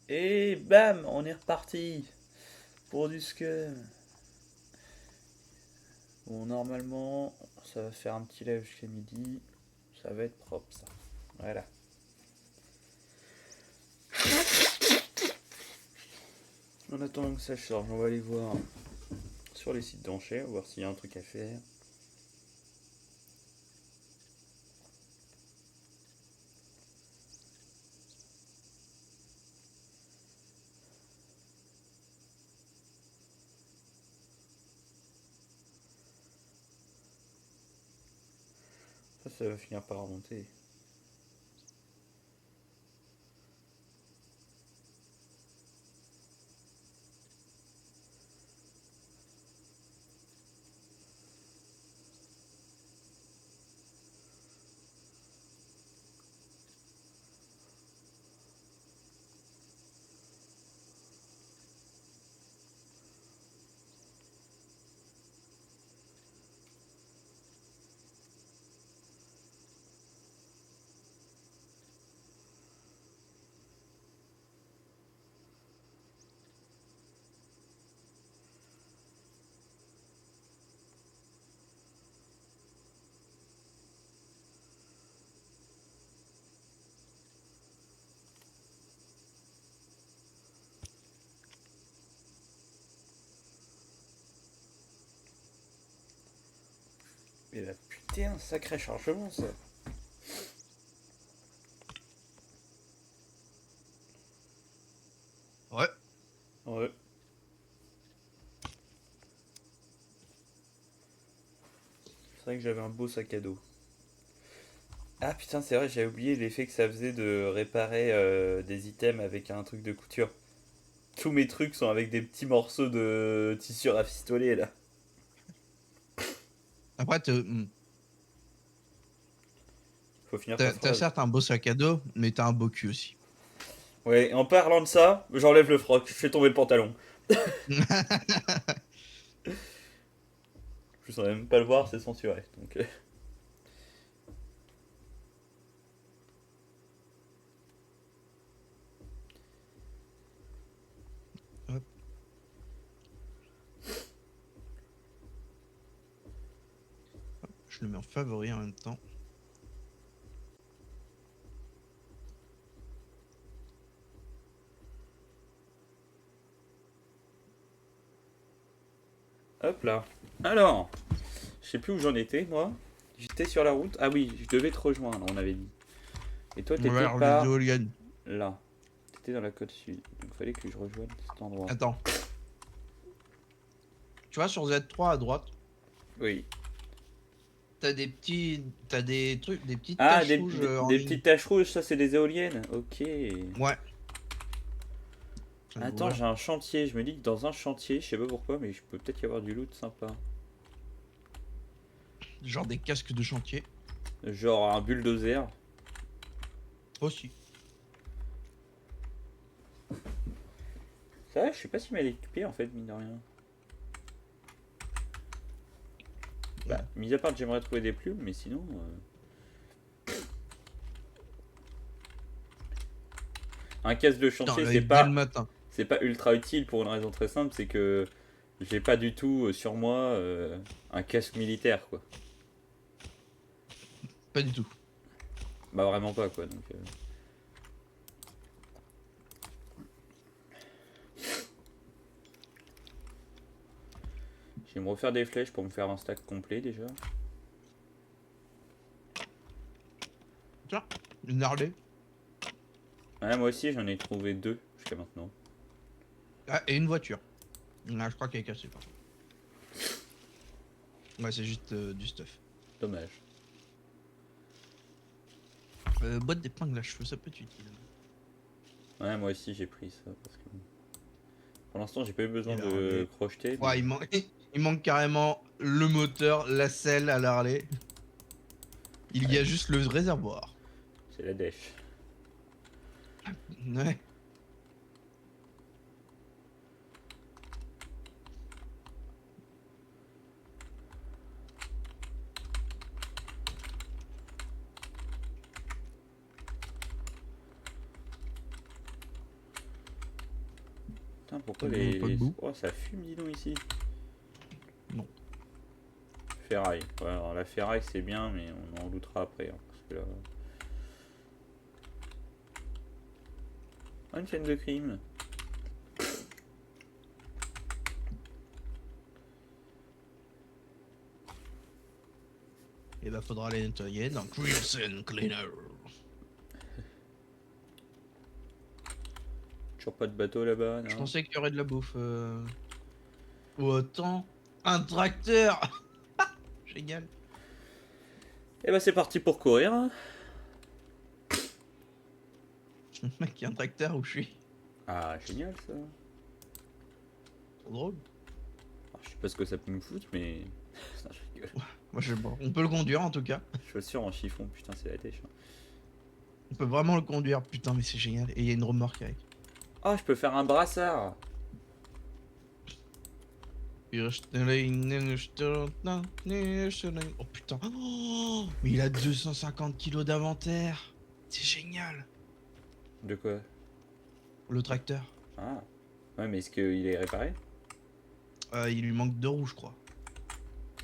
Et bam, on est reparti pour du scum. Bon, normalement, ça va faire un petit live jusqu'à midi. Ça va être propre, ça. Voilà. En attendant que ça charge, on va aller voir sur les sites d'enchères, voir s'il y a un truc à faire. Ça va finir par remonter. Mais là, putain, sacré chargement, ça. Ouais. Ouais. C'est vrai que j'avais un beau sac à dos. Ah putain, c'est vrai, j'avais oublié l'effet que ça faisait de réparer des items avec un truc de couture. Tous mes trucs sont avec des petits morceaux de tissu rafistolé là. Après, Faut finir ta t'as phrase. certes un beau sac à dos, mais t'as un beau cul aussi. Ouais, en parlant de ça, j'enlève le froc, je fais tomber le pantalon. Je saurais même pas le voir, c'est censuré. Donc, Hop, je le mets en favori en même temps. hop là. Alors, je sais plus où j'en étais moi. J'étais sur la route. Ah oui, je devais te rejoindre, on avait dit. Et toi, On va t'étais vers les par éoliennes. là. T'étais dans la côte sud. Donc, fallait que je rejoigne cet endroit. Attends. Tu vois, sur Z3 à droite, Oui. t'as des trucs, des petites Ah, taches des, rouges des, en des ligne. petites taches rouges, ça c'est des éoliennes. Ok. Ouais. Attends, Voilà. j'ai un chantier. Je me dis que dans un chantier, je sais pas pourquoi, mais je peux peut-être y avoir du loot sympa. Genre des casques de chantier Genre un bulldozer. aussi. Ça, je sais pas si mal équipé en fait, mine de rien. Bah, Mm. mis à part que j'aimerais trouver des plumes, mais sinon. Un casque de Putain, chantier, là, dès le matin. c'est pas ultra utile pour une raison très simple, c'est que j'ai pas du tout sur moi un casque militaire quoi. Pas du tout. Bah vraiment pas quoi. Donc, je vais me refaire des flèches pour me faire un stack complet déjà. Tiens, une Harley. Ouais, moi aussi j'en ai trouvé deux jusqu'à maintenant. Ah, et une voiture. Ah, je crois qu'elle est cassée, par contre. Ouais, c'est juste du stuff. Dommage. Boîte d'épingle à cheveux, ça peut être utile. Ouais, moi aussi j'ai pris ça parce que pour l'instant j'ai pas eu besoin Et la de Harley. crocheter, mais Ouais, il manque carrément le moteur, la selle à la Harley. Il y ouais, a juste le réservoir. c'est la dèche. Ouais. Putain, pourquoi T'as bien pas de boue. Oh, ça fume, dis donc, ici. Non. Ferraille. Ouais, alors la ferraille, c'est bien, mais on en lootera après. Hein, parce que là... Ah, une chaîne de crime. Et bah faudra aller nettoyer dans Crimson Cleaner. Toujours pas de bateau là-bas, Je non? pensais qu'il y aurait de la bouffe. Autant un tracteur. Génial. Et bah c'est parti pour courir. Hein. Mec, il y a un tracteur où je suis. Ah, génial ça. Trop drôle. Alors, je sais pas ce que ça peut me foutre, mais... Non, je rigole. Moi, je sais pas. On peut le conduire en tout cas. Chaussures en chiffon, putain, c'est la têche. Hein. On peut vraiment le conduire. Putain, mais c'est génial. Et il y a une remorque avec. Oh, je peux faire un brassard. Oh putain. Oh, mais il a 250 kilos d'inventaire. C'est génial. De quoi? Le tracteur. Ah. Ouais, mais est-ce qu'il est réparé? Il lui manque 2 roues, je crois.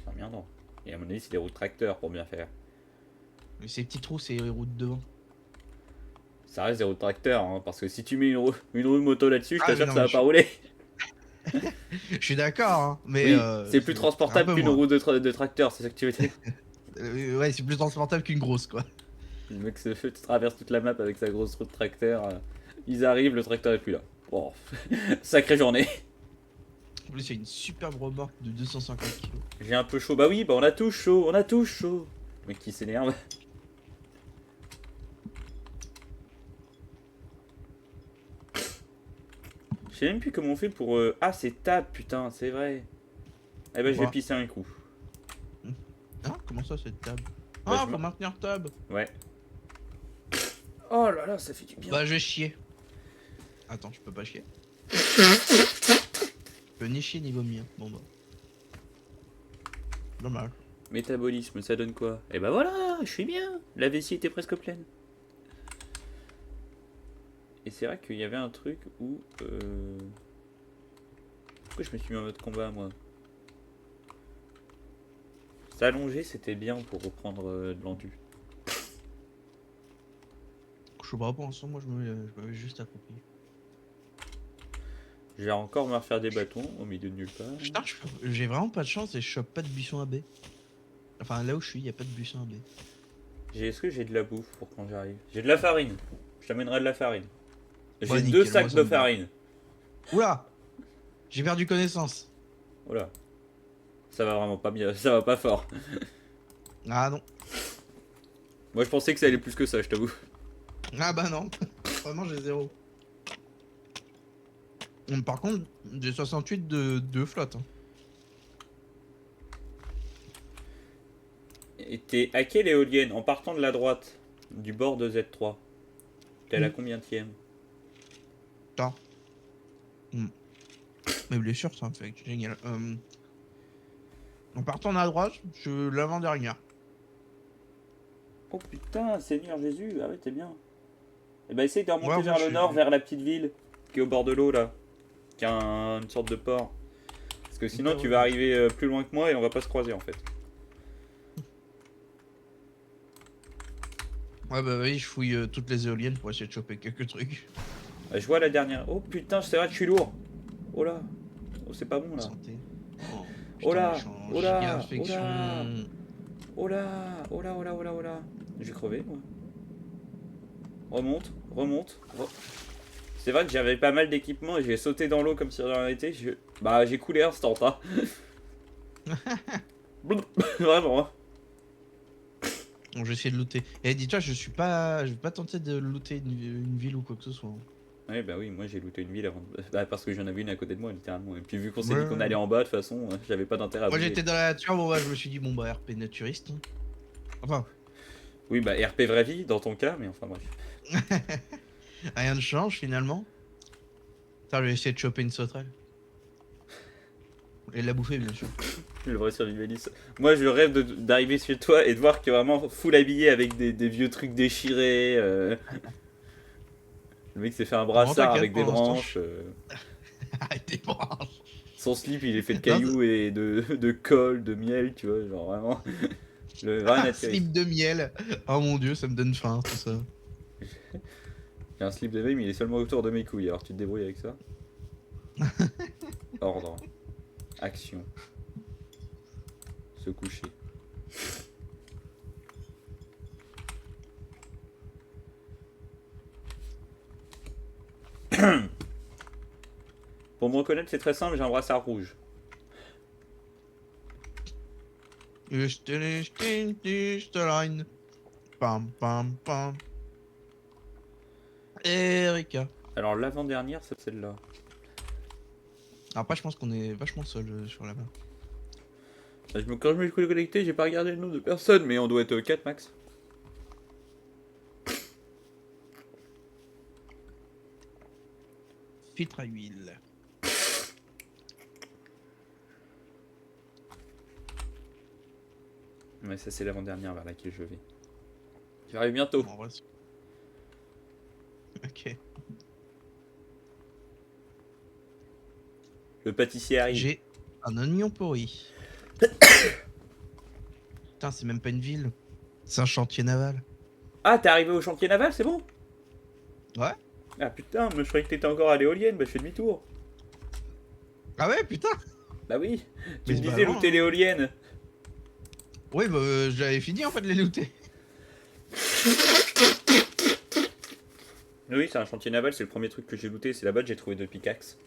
Ah, merde, non. Et à mon avis, c'est des roues de tracteur pour bien faire. Mais ces petites roues, c'est les roues de devant. Ça reste des roues de tracteur, hein, parce que si tu mets une roue moto là-dessus, je Ah, t'assure mais que non, ça va mais pas rouler. Je suis d'accord, hein, mais Oui, c'est plus un transportable peu qu'une moins. roue de tracteur, c'est ça que tu veux dire? Ouais, c'est plus transportable qu'une grosse, quoi. Le mec se fait traverse toute la map avec sa grosse roue de tracteur. Ils arrivent, le tracteur est plus là. Bon, sacrée journée. En plus, il y a une superbe remorque de 250 kilos. J'ai un peu chaud. Bah oui, bah on a tous chaud, on a tous chaud. Le mec qui s'énerve. Je sais même plus comment on fait pour... Ah, c'est tab, putain, c'est vrai. Eh ben, je vais Pourquoi pisser un coup. Hein? Comment ça, cette table? Bah, Ah, je faut me- maintenir table. Ouais. Oh là là, ça fait du bien. Bah, je vais chier. Attends, je peux pas chier. Je peux ni chier ni vomir. Bon, bah. Dommage. Métabolisme, ça donne quoi? Eh ben voilà, je suis bien. La vessie était presque pleine. Et c'est vrai qu'il y avait un truc où... Pourquoi je me suis mis en mode combat, moi? S'allonger, c'était bien pour reprendre de l'endu. Je suis pas pour l'instant, moi, je me mets juste accroupi. Je vais encore me refaire des bâtons au milieu de nulle part. Putain, j'ai vraiment pas de chance et je chope pas de buisson à baie. Enfin, là où je suis, y a pas de buisson à baie. Est-ce que j'ai de la bouffe pour quand j'arrive? J'ai de la farine. Je t'amènerai de la farine. J'ai Bah, 2 nickel, sacs moi, ça de me va. farine. Oula! J'ai perdu connaissance. Voilà. Ça va vraiment pas bien, ça va pas fort. Ah non. Moi je pensais que ça allait plus que ça, je t'avoue. Ah bah non. Vraiment, j'ai 0. Par contre, j'ai 68 de flotte. Hein. Et t'es à quelle éolienne? En partant de la droite, du bord de Z3. T'es à la combienième? Putain. Mais blessure, ça me fait génial. En partant à droite, je suis l'avant-dernière. Oh putain, Seigneur Jésus, ah ouais t'es bien. Et bah essaye de remonter Ouais, vers moi, le je nord, suis- vers la petite ville qui est au bord de l'eau là. Qui a une sorte de port. Parce que sinon tu vas arriver plus loin que moi et on va pas se croiser en fait. Ouais bah oui, je fouille toutes les éoliennes pour essayer de choper quelques trucs. Je vois la dernière. Oh putain, c'est vrai que je suis lourd. Oh là. Oh c'est pas bon là. Santé. Oh, Oh là, putain, je suis en oh là, giga infection. Oh là, oh là, oh là, oh là, oh là. J'ai crevé moi. Remonte, remonte. C'est vrai que j'avais pas mal d'équipement et j'ai sauté dans l'eau comme si rien n'était. Bah j'ai coulé instant hein. Vraiment. Hein. Bon, je vais essayer de looter. Et dis-toi, je vais pas tenter de looter une ville ou quoi que ce soit. Ouais bah oui, moi j'ai looté une ville avant. Bah, parce que j'en avais une à côté de moi littéralement. Et puis vu qu'on s'est Ouais. dit qu'on allait en bas, de toute façon, j'avais pas d'intérêt à Moi bouger. j'étais dans la nature, bon bah je me suis dit bon bah RP naturiste. Hein. Enfin, Oui bah RP vraie vie dans ton cas, mais enfin bref. rien ne change finalement. Attends, je vais essayer de choper une sauterelle. Et de la bouffer bien sûr. Le vrai survivaliste. Moi je rêve d'arriver chez toi et de voir qu'il est vraiment full habillé avec des vieux trucs déchirés. Le mec s'est fait un brassard t'inquiète, avec des pour l'instant, branches. dépend. Son slip, il est fait de Non, cailloux et de colle, de miel, tu vois, genre vraiment. Le vrai un naturiste. slip de miel. Oh mon dieu, ça me donne faim tout ça. J'ai un slip de veille, mais il est seulement autour de mes couilles, alors tu te débrouilles avec ça. Ordre. Action. Se coucher. Pour me reconnaître, c'est très simple, j'ai un brassard rouge. Line. Pam pam pam. Erika. Alors l'avant-dernière, c'est celle-là. Après, je pense qu'on est vachement seul sur la main. Quand je me suis connecté, j'ai pas regardé le nombre de personnes, mais on doit être 4 max. Filtre à huile. Ouais, ça c'est l'avant-dernière vers laquelle je vais. J'arrive bientôt. En vrai, ok. Le pâtissier arrive. J'ai un oignon pourri. Putain, c'est même pas une ville. C'est un chantier naval. Ah, t'es arrivé au chantier naval, c'est bon? Ouais. Ah putain, mais je croyais que t'étais encore à l'éolienne, bah je fais demi-tour. Ah ouais, putain. Bah oui, tu Mais me c'est pas disais loin, looter hein. l'éolienne. Oui, bah j'avais fini en fait de les looter. Oui, c'est un chantier naval, c'est le premier truc que j'ai looté, c'est là-bas que j'ai trouvé 2 pickaxes.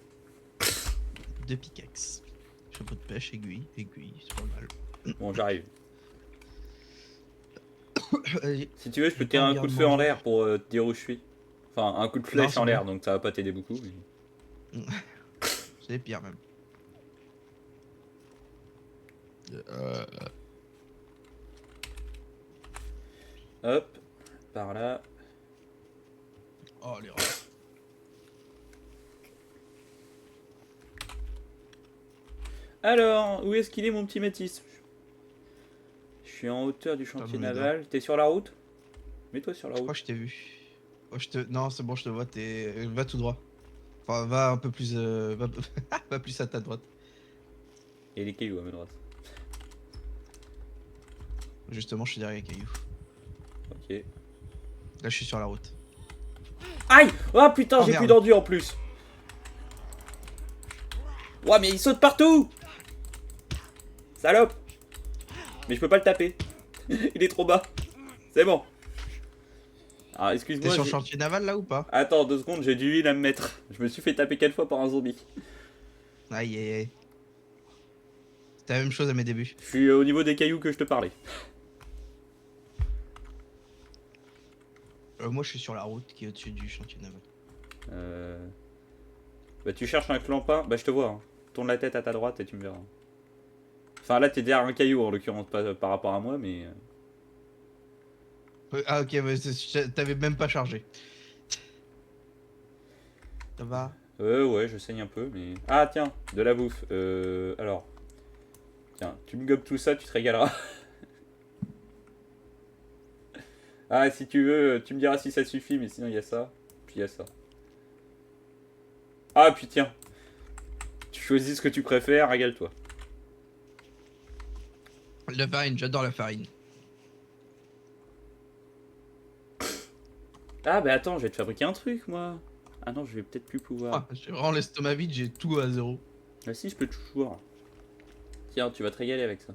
2 pickaxes. Chapeau de pêche, aiguille, aiguille, c'est pas mal. Bon, j'arrive. Allez, Si tu veux, je peux j'ai te pas tirer un envie coup de de feu en manger. l'air pour te dire où je suis. Enfin, un coup de Non, flèche c'est en bon. l'air, donc ça va pas t'aider beaucoup. Mais... C'est pire même. Hop, par là. Oh les rats. Alors, où est-ce qu'il est mon petit Métis? Je suis en hauteur du Putain, chantier nous les dents. naval. T'es sur la route? Mets-toi sur la Je crois route. que je t'ai vu. Oh, non, c'est bon, je te vois. Va tout droit. Enfin, va un peu plus. Va plus à ta droite. Et les cailloux à ma droite. Justement, je suis derrière les cailloux. Ok. Là, je suis sur la route. Aïe! Oh putain, Oh j'ai plus merde. d'enduit en plus. Ouais, mais il saute partout! Salope! Mais je peux pas le taper. Il est trop bas. C'est bon. Alors, T'es excuse-moi. sur le chantier naval là ou pas? Attends, 2 secondes, j'ai du huile à me mettre. Je me suis fait taper 4 fois par un zombie. Aïe aïe aïe. C'était la même chose à mes débuts. Je suis au niveau des cailloux que je te parlais. Moi, je suis sur la route qui est au-dessus du chantier naval. Bah, tu cherches un clampin. Bah, je te vois. Hein. Tourne la tête à ta droite et tu me verras. Enfin, là, t'es derrière un caillou en l'occurrence, pas par rapport à moi, mais. Ah, ok, mais t'avais même pas chargé. Ça va? Ouais, je saigne un peu, mais. Ah, tiens, de la bouffe. Alors. Tiens, tu me gobes tout ça, tu te régaleras. Ah, si tu veux, tu me diras si ça suffit, mais sinon, il y a ça. Puis il y a ça. Ah, puis tiens. Tu choisis ce que tu préfères, régale-toi. La farine, j'adore la farine. Ah, bah attends, je vais te fabriquer un truc, moi. Ah non, je vais peut-être plus pouvoir. Ah, j'ai vraiment l'estomac vide, j'ai tout à zéro. Ah si, je peux toujours. Tiens, tu vas te régaler avec ça.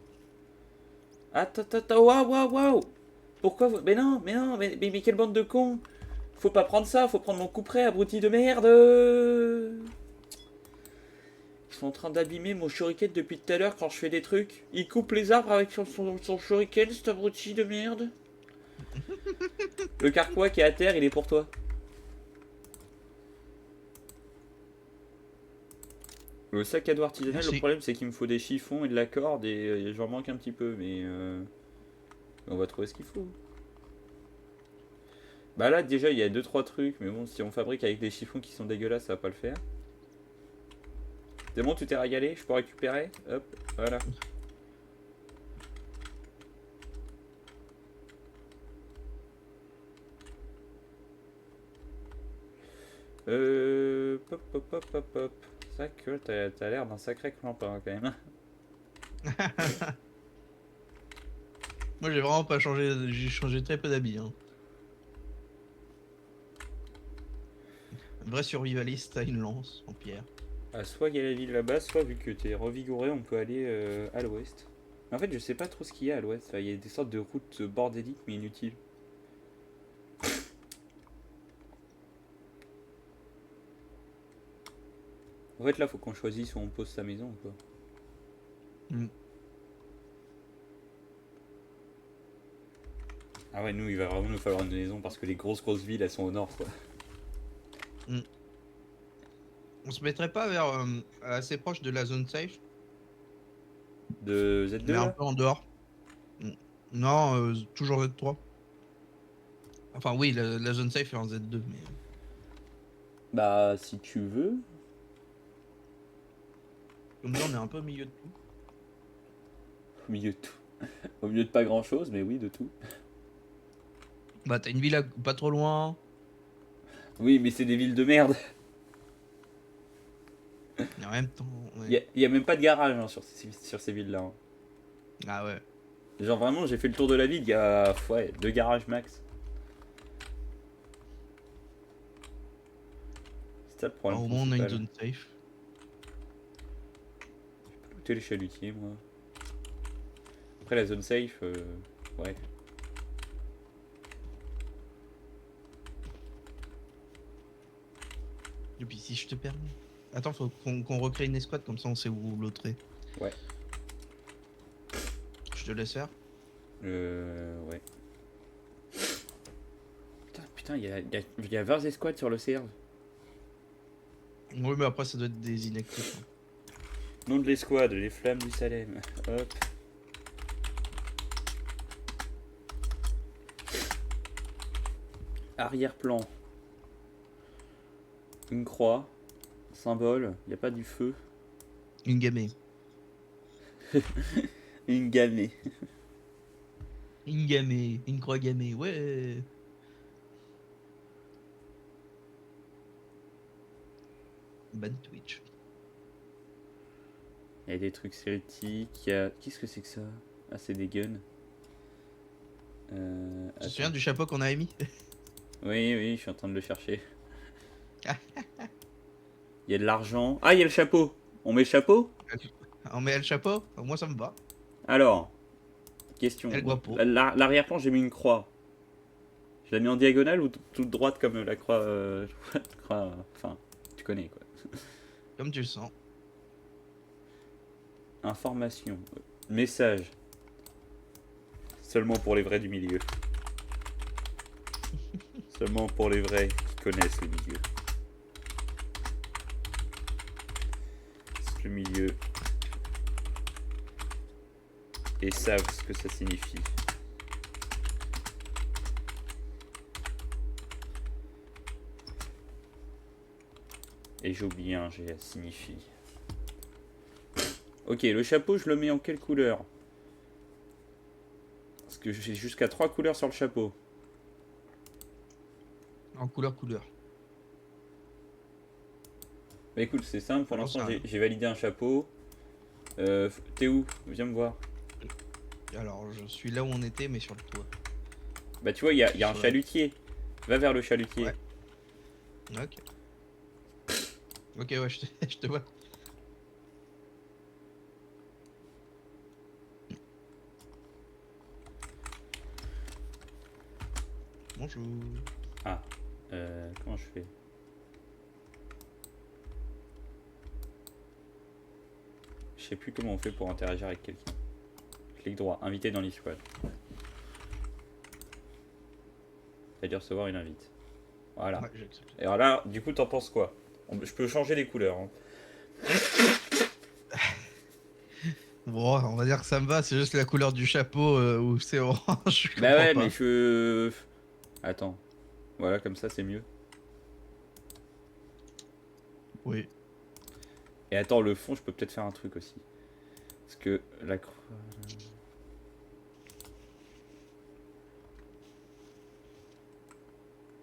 Attends, attends, waouh. Pourquoi vous... Mais non, mais quelle bande de cons. Faut pas prendre ça, faut prendre mon couperet, abruti de merde. Ils sont en train d'abîmer mon shuriken depuis tout à l'heure quand je fais des trucs. Il coupe les arbres avec son shuriken, cet abruti de merde. Le carquois qui est à terre, il est pour toi. Le sac à dos artisanal, Merci. le problème c'est qu'il me faut des chiffons et de la corde et j'en manque un petit peu, mais on va trouver ce qu'il faut. Bah là déjà il y a 2-3 trucs, mais bon si on fabrique avec des chiffons qui sont dégueulasses ça va pas le faire. C'est bon, tu t'es régalé, je peux récupérer. Hop, voilà. Hop. C'est vrai que t'as l'air d'un sacré clampin quand même. Moi j'ai vraiment pas changé, j'ai changé très peu d'habits. Hein. Un vrai survivaliste à une lance en pierre. Ah, soit il y a la ville là-bas, soit vu que t'es revigoré, on peut aller à l'ouest. En fait, je sais pas trop ce qu'il y a à l'ouest. Enfin, il y a des sortes de routes bordéliques mais inutiles. En fait, là, faut qu'on choisisse où on pose sa maison ou quoi. Mm. Ah ouais, nous, il va vraiment nous falloir une maison parce que les grosses villes, elles sont au nord, quoi. Mm. On se mettrait pas vers assez proche de la zone safe, De mais Z2, un là? peu en dehors. Mm. Non, toujours Z3. Enfin oui, la zone safe est en Z2, mais Bah, si tu veux. comme ça on est un peu au milieu de tout. Au milieu de tout. Au milieu de pas grand-chose, mais oui, de tout. Bah t'as une villa pas trop loin. Oui, mais c'est des villes de merde. Et en même temps, Il ouais. y a même pas de garage hein, sur ces villes-là. Hein. Ah ouais. Genre vraiment, j'ai fait le tour de la ville, il y a ouais, 2 garages max. C'est ça le Bah, problème au moins on a une principal. zone safe. Looter les chalutiers, moi. Après la zone safe, ouais. Et puis si je te permets. Attends, faut qu'on recrée une escouade, comme ça on sait où l'autre est. Ouais. Je te laisse faire. Ouais. Putain, il y a 20 escouades sur le serve. Oui, mais après ça doit être des inactifs. Hein. Nom de l'escouade, les flammes du Salem. Hop. Arrière-plan. Une croix. Symbole. Il n'y a pas du feu. Une gamée. Une gamée. Une gamée. Une croix gamée. Ouais. Ban Twitch. Il y a des trucs hérétiques. Il y a... Qu'est-ce que c'est que ça? Ah, c'est des guns. Tu te Attends. souviens du chapeau qu'on avait mis? Oui, oui, je suis en train de le chercher. Il y a de l'argent. Ah, il y a le chapeau. On met le chapeau? On met le chapeau? Moi ça me va. Alors, question. El guapo. L'arrière-plan, j'ai mis une croix. Je l'ai mis en diagonale ou toute droite comme la croix, croix, enfin, tu connais quoi. Comme tu le sens. Information. Message. Seulement pour les vrais du milieu. Seulement pour les vrais qui connaissent le milieu. Le milieu. Et savent ce que ça signifie. Et j'ai oublié un G à signifie. Ok, le chapeau, je le mets en quelle couleur? Parce que j'ai jusqu'à 3 couleurs sur le chapeau. En couleur. Bah écoute, c'est simple, pour J'en l'instant sais rien. j'ai validé un chapeau. T'es où? Viens me voir. Alors je suis là où on était, mais sur le toit. Bah tu vois, il y a un Ouais. chalutier. Va vers le chalutier. Ouais. Ok. Ok, ouais, je te vois. Bonjour. Ah, comment je fais? Je sais plus comment on fait pour interagir avec quelqu'un. Clic droit, inviter dans l'escouade. T'as dû recevoir une invite. Voilà. Ouais, j'ai accepté. Et alors là, du coup, t'en penses quoi? Je peux changer les couleurs. Hein. Bon, on va dire que ça me va, c'est juste la couleur du chapeau où c'est orange, je Bah comprends ouais, pas. mais je... Attends. Voilà, comme ça, c'est mieux. Oui. Et attends, le fond, je peux peut-être faire un truc aussi. Parce que la croix...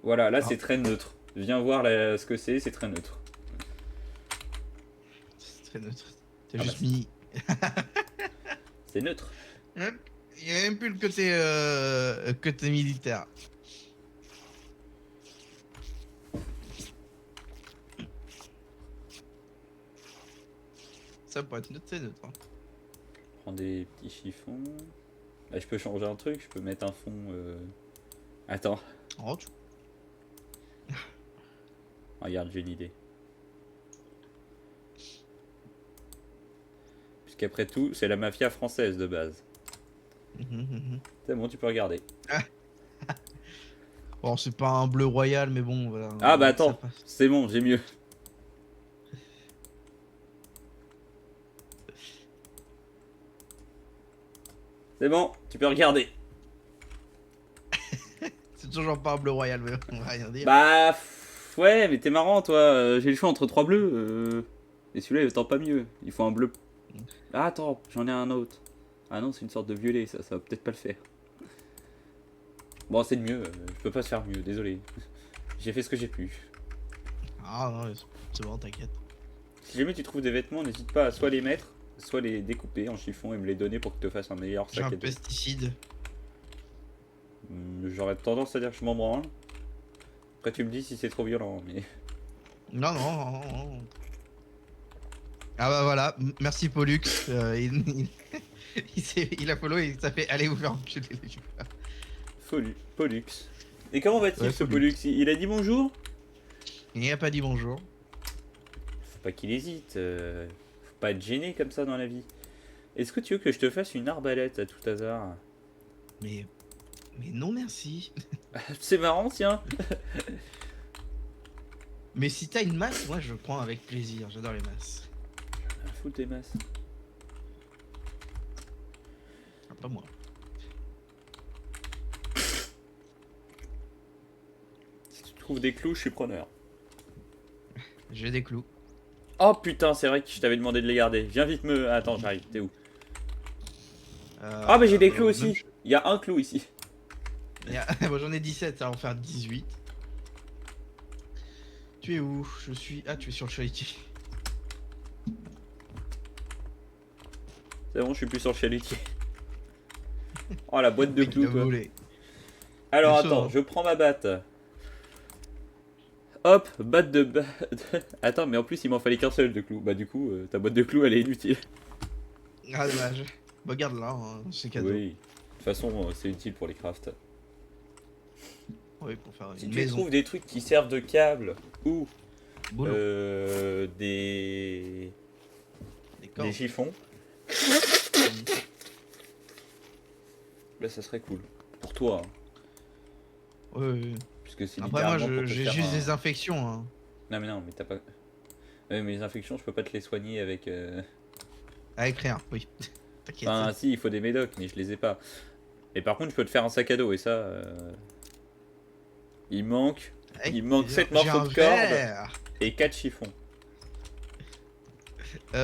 Voilà, là, Ah. c'est très neutre. Viens voir ce que c'est très neutre. très neutre. T'as Ah juste bah, mis. c'est neutre. Il y a même plus le côté militaire. Ça pourrait être neutre, c'est neutre. Hein. Prends des petits chiffons. Là, je peux changer un truc, je peux mettre un fond. Attends, Oh, regarde, j'ai une idée. Puisqu'après tout, c'est la mafia française de base. C'est bon, tu peux regarder. Bon, c'est pas un bleu royal, mais bon, voilà. Ah bah Ça attends, passe. c'est bon, j'ai mieux. C'est bon, tu peux regarder. C'est toujours pas un bleu royal, mais on va rien dire. Bah ouais, mais t'es marrant toi. J'ai le choix entre trois bleus. Et celui-là il tend pas mieux. Il faut un bleu. Ah attends, j'en ai un autre. Ah non, c'est une sorte de violet, ça va peut-être pas le faire. Bon, c'est de mieux, je peux pas se faire mieux, désolé. J'ai fait ce que j'ai pu. Ah non, c'est bon, t'inquiète. Si jamais tu trouves des vêtements, n'hésite pas à soit les mettre, soit les découper en chiffon et me les donner pour que tu te fasses un meilleur J'ai sac un à dos. pesticide. J'aurais tendance à dire que je m'en branle. Après tu me dis si c'est trop violent, mais... Non, non, non, non. Ah bah voilà, merci Pollux. Il a follow et ça fait allez vous faire enculer les joueurs. Pollux. Et comment va-t-il Ouais, ce Pollux. Pollux? Il a dit bonjour? Il n'a pas dit bonjour. Faut pas qu'il hésite, faut pas être gêné comme ça dans la vie. Est-ce que tu veux que je te fasse une arbalète à tout hasard? Mais non merci. C'est marrant tiens. Mais si t'as une masse, moi je prends avec plaisir. J'adore les masses. Fous tes masses. Ah, pas moi. Si tu trouves des clous, je suis preneur. J'ai des clous. Oh putain, c'est vrai que je t'avais demandé de les garder. Viens vite me... Attends, j'arrive, t'es où? Ah bah j'ai des clous aussi. Il y a un clou ici. Bon, j'en ai 17, ça va en faire 18. Tu es où? Je suis... Ah, tu es sur le chalutier. C'est bon, je suis plus sur le chalutier. Oh la boîte de Le mec, il clous a quoi. volé. Alors Bien sûr, attends, hein. je prends ma batte. Hop, batte de... Attends, mais en plus il m'en fallait qu'un seul de clous. Bah du coup, ta boîte de clous elle est inutile. Ah, dommage. Bah, garde là, hein, c'est cadeau. Oui. De toute façon, c'est utile pour les crafts. Oui, pour faire Si une tu maison. trouves des trucs qui servent de câble ou Boulot. des D'accord. chiffons, bah ça serait cool. Pour toi, hein. Ouais. Puisque c'est Après, moi, littéralement pour te j'ai faire juste un... des infections. Hein. Non, mais t'as pas... Ouais, mais les infections, je peux pas te les soigner avec... Avec rien, oui. T'inquiète. Enfin, si, il faut des médocs, mais je les ai pas. Et par contre, je peux te faire un sac à dos, et ça... Il manque... Hey, Il manque 7 j'ai morceaux un de corde verre. et 4 chiffons.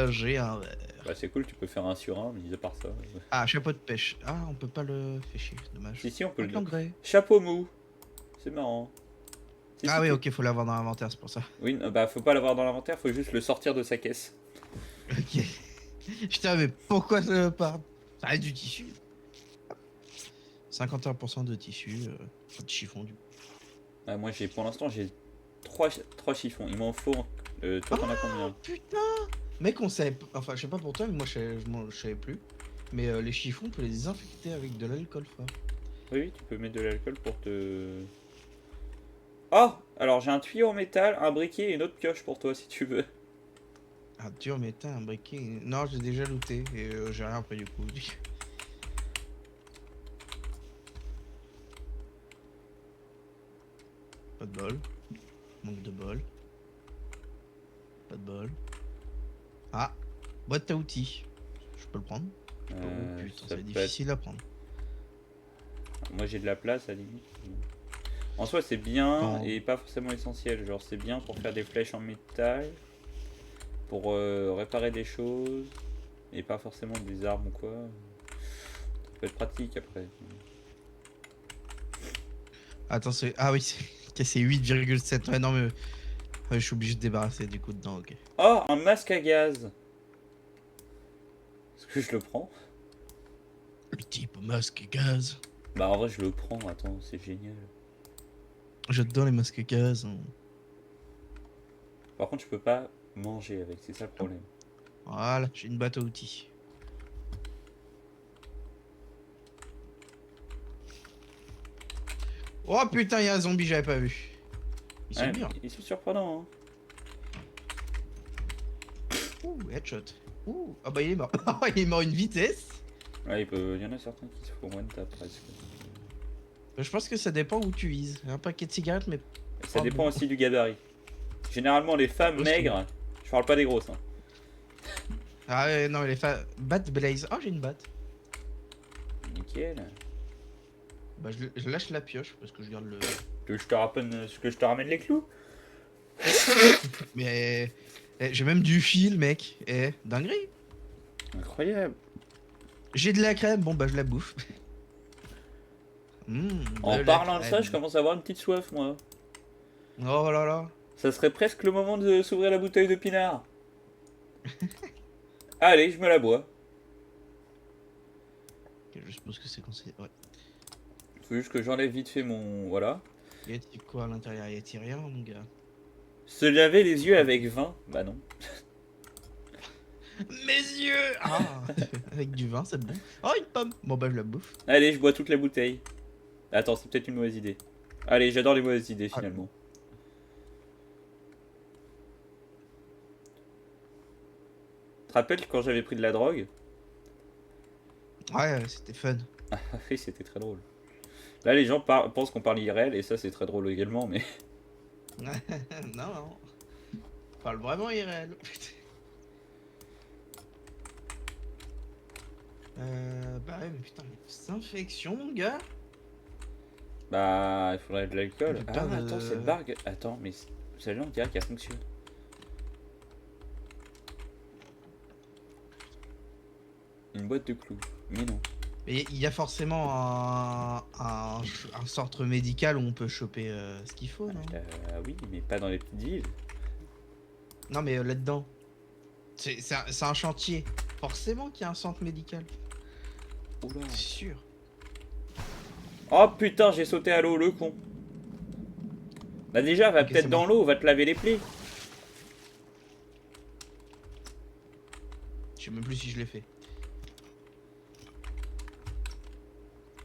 J'ai un verre. Bah c'est cool, tu peux faire un sur un, mais mis à part ça... Ah, chapeau de pêche. Ah, on peut pas le faire chier, dommage. Si, on peut le... L'engrais. Chapeau mou. C'est marrant. Si, Ah si, oui, tu- ok, faut l'avoir dans l'inventaire, c'est pour ça. Oui, bah faut pas l'avoir dans l'inventaire, faut juste le sortir de sa caisse. Ok. Putain, mais pourquoi ça part? Ça reste du tissu. 51% de tissu, pas de chiffon du coup. Ah, moi j'ai pour l'instant j'ai 3 chiffons, il m'en faut... toi t'en as combien? Putain! Mec, on savait. Enfin, je sais pas pour toi, mais moi je savais plus. Mais les chiffons, on peut les désinfecter avec de l'alcool fort. Oui, tu peux mettre de l'alcool pour te... Oh! Alors j'ai un tuyau en métal, un briquet et une autre pioche pour toi si tu veux. Un dur métal, un briquet. Non, j'ai déjà looté et j'ai rien pris du coup. Pas de bol. Manque de bol. Pas de bol. Ah! Boîte à outils. Je peux le prendre? Oh putain, Ça c'est peut difficile à prendre. Moi j'ai de la place à la limite. En soi c'est bien Non. et pas forcément essentiel. Genre c'est bien pour faire des flèches en métal, pour réparer des choses, et pas forcément des armes ou quoi. Ça peut être pratique après. Attends, c'est. Ah oui, c'est 8,7. Ouais, non, mais. Ouais, je suis obligé de débarrasser du coup dedans, ok. Oh, un masque à gaz. Est-ce que je le prends? Le type au masque gaz. Bah en vrai je le prends, attends, c'est génial. J'adore les masques gaz. Par contre je peux pas manger avec, c'est ça le problème. Voilà, j'ai une boîte à outils. Oh putain, il y a un zombie, j'avais pas vu. Ils sont Ouais, bien. ils sont surprenants, hein. Ouh, headshot. Ouh, ah bah il est mort. Il est mort une vitesse. Ouais, il y en a certains qui se font one tap presque. Je pense que ça dépend où tu vises. Un paquet de cigarettes, mais Et ça pas dépend bon. aussi du gabarit. Généralement les femmes Aussi. maigres, je parle pas des grosses, hein. Ah ouais, non, les Bat Blaze. Oh, j'ai une batte. Nickel. Bah, je lâche la pioche parce que je garde le. Que je te ramène les clous? Mais. J'ai même du fil, mec. Dinguerie. Incroyable. J'ai de la crème, bon bah je la bouffe. En la parlant de ça, crème. je commence à avoir une petite soif, moi. Oh là là. Ça serait presque le moment de s'ouvrir la bouteille de pinard. Allez, je me la bois. Ok, je suppose que c'est conseillé. Ouais. Faut juste que j'enlève vite fait mon... Voilà. Y a-t-il quoi à l'intérieur? Y a-t-il rien, mon gars? Se laver les yeux avec vin? Bah non. Mes yeux! Ah, avec du vin, c'est bon. Oh, une pomme! Bon bah je la bouffe. Allez, je bois toute la bouteille. Attends, c'est peut-être une mauvaise idée. Allez, j'adore les mauvaises idées finalement. Tu te rappelles quand j'avais pris de la drogue? Ouais, c'était fun. Ah oui, c'était très drôle. Là, les gens pensent qu'on parle IRL et ça, c'est très drôle également, mais... Non, non. On parle vraiment irréel. Bah ouais, mais putain, mais infection, mon gars. Bah, il faudrait de l'alcool. J'ai Ah, peur de- attends, cette bargue... Attends, mais celle-là, on dirait qu'elle fonctionne. Une boîte de clous. Mais non. Mais il y a forcément un centre médical où on peut choper ce qu'il faut, non? Oui, mais pas dans les petites villes. Non, mais là-dedans. C'est un chantier. Forcément qu'il y a un centre médical. Oula. C'est sûr. Oh putain, j'ai sauté à l'eau, le con. Bah déjà, va Ok, peut-être c'est dans bon. l'eau, va te laver les plaies. Je sais même plus si je l'ai fait.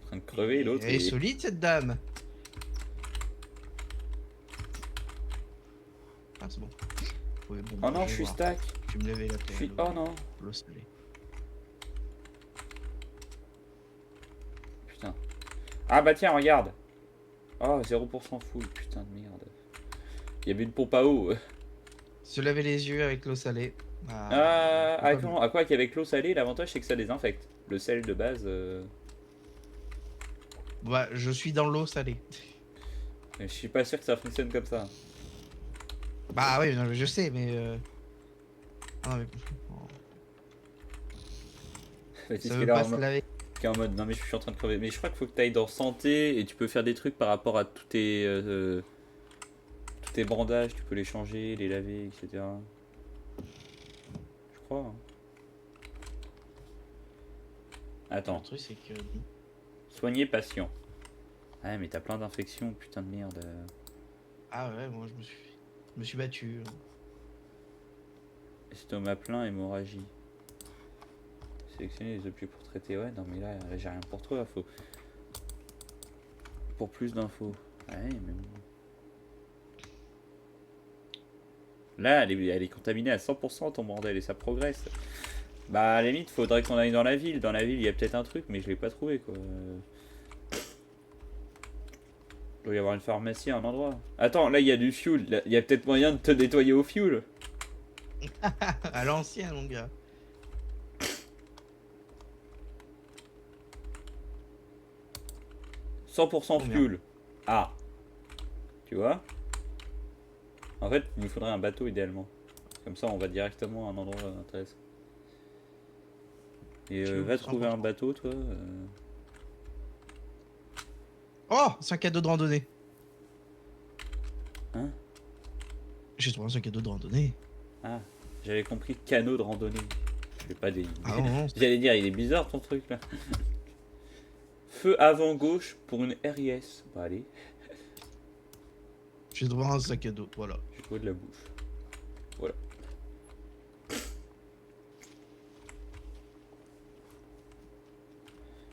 En train de crever, l'autre. Elle est solide, cette dame. Ah, c'est bon. Ouais, bon, Oh non, vais je suis voir. stack. Je vais me lever la Je suis... tête. Oh non. L'eau salée. Putain. Ah bah tiens, regarde. Oh, 0% full, putain de merde. Il y avait une pompe à eau. Se laver les yeux avec l'eau salée. À quoi qu'avec l'eau salée, l'avantage c'est que ça désinfecte. Le sel de base... Bah, je suis dans l'eau salée. Je suis pas sûr que ça fonctionne comme ça. Bah oui, non, mais je sais, mais... Ah, non, mais... Baptiste Ça qui veut est là pas en se mode... laver. qui est en mode, non mais je suis en train de crever. Mais je crois qu'il faut que tu ailles dans santé et tu peux faire des trucs par rapport à tous tes bandages. Tu peux les changer, les laver, etc. Je crois. Hein. Attends. Le truc, c'est que... Soigner patient. Ouais, mais t'as plein d'infections, putain de merde. Ah ouais, moi, je me suis battu. Estomac plein, hémorragie. Sélectionner les objets pour traiter. Ouais, non mais là, j'ai rien pour toi. Faut... Pour plus d'infos. Ouais, mais... Là, elle est contaminée à 100% ton bordel et ça progresse. Bah, à la limite, faudrait qu'on aille dans la ville. Dans la ville, il y a peut-être un truc, mais je l'ai pas trouvé quoi. Il doit y avoir une pharmacie à un endroit. Attends, là, il y a du fuel. Là, il y a peut-être moyen de te nettoyer au fuel. À l'ancien, mon gars. « 100% Combien fuel. » Ah. Tu vois? En fait, il nous faudrait un bateau idéalement. Comme ça, on va directement à un endroit intéressant. Et va trouver un bateau, toi. Oh, sac à dos de randonnée. Hein? J'ai trouvé un sac à dos de randonnée. Ah, j'avais compris canot de randonnée. fais pas des... Ah non, J'allais dire, il est bizarre ton truc là. Feu avant gauche pour une RIS. Bah allez, j'ai droit à un sac à dos, voilà. j'ai trouvé de la bouffe. Voilà.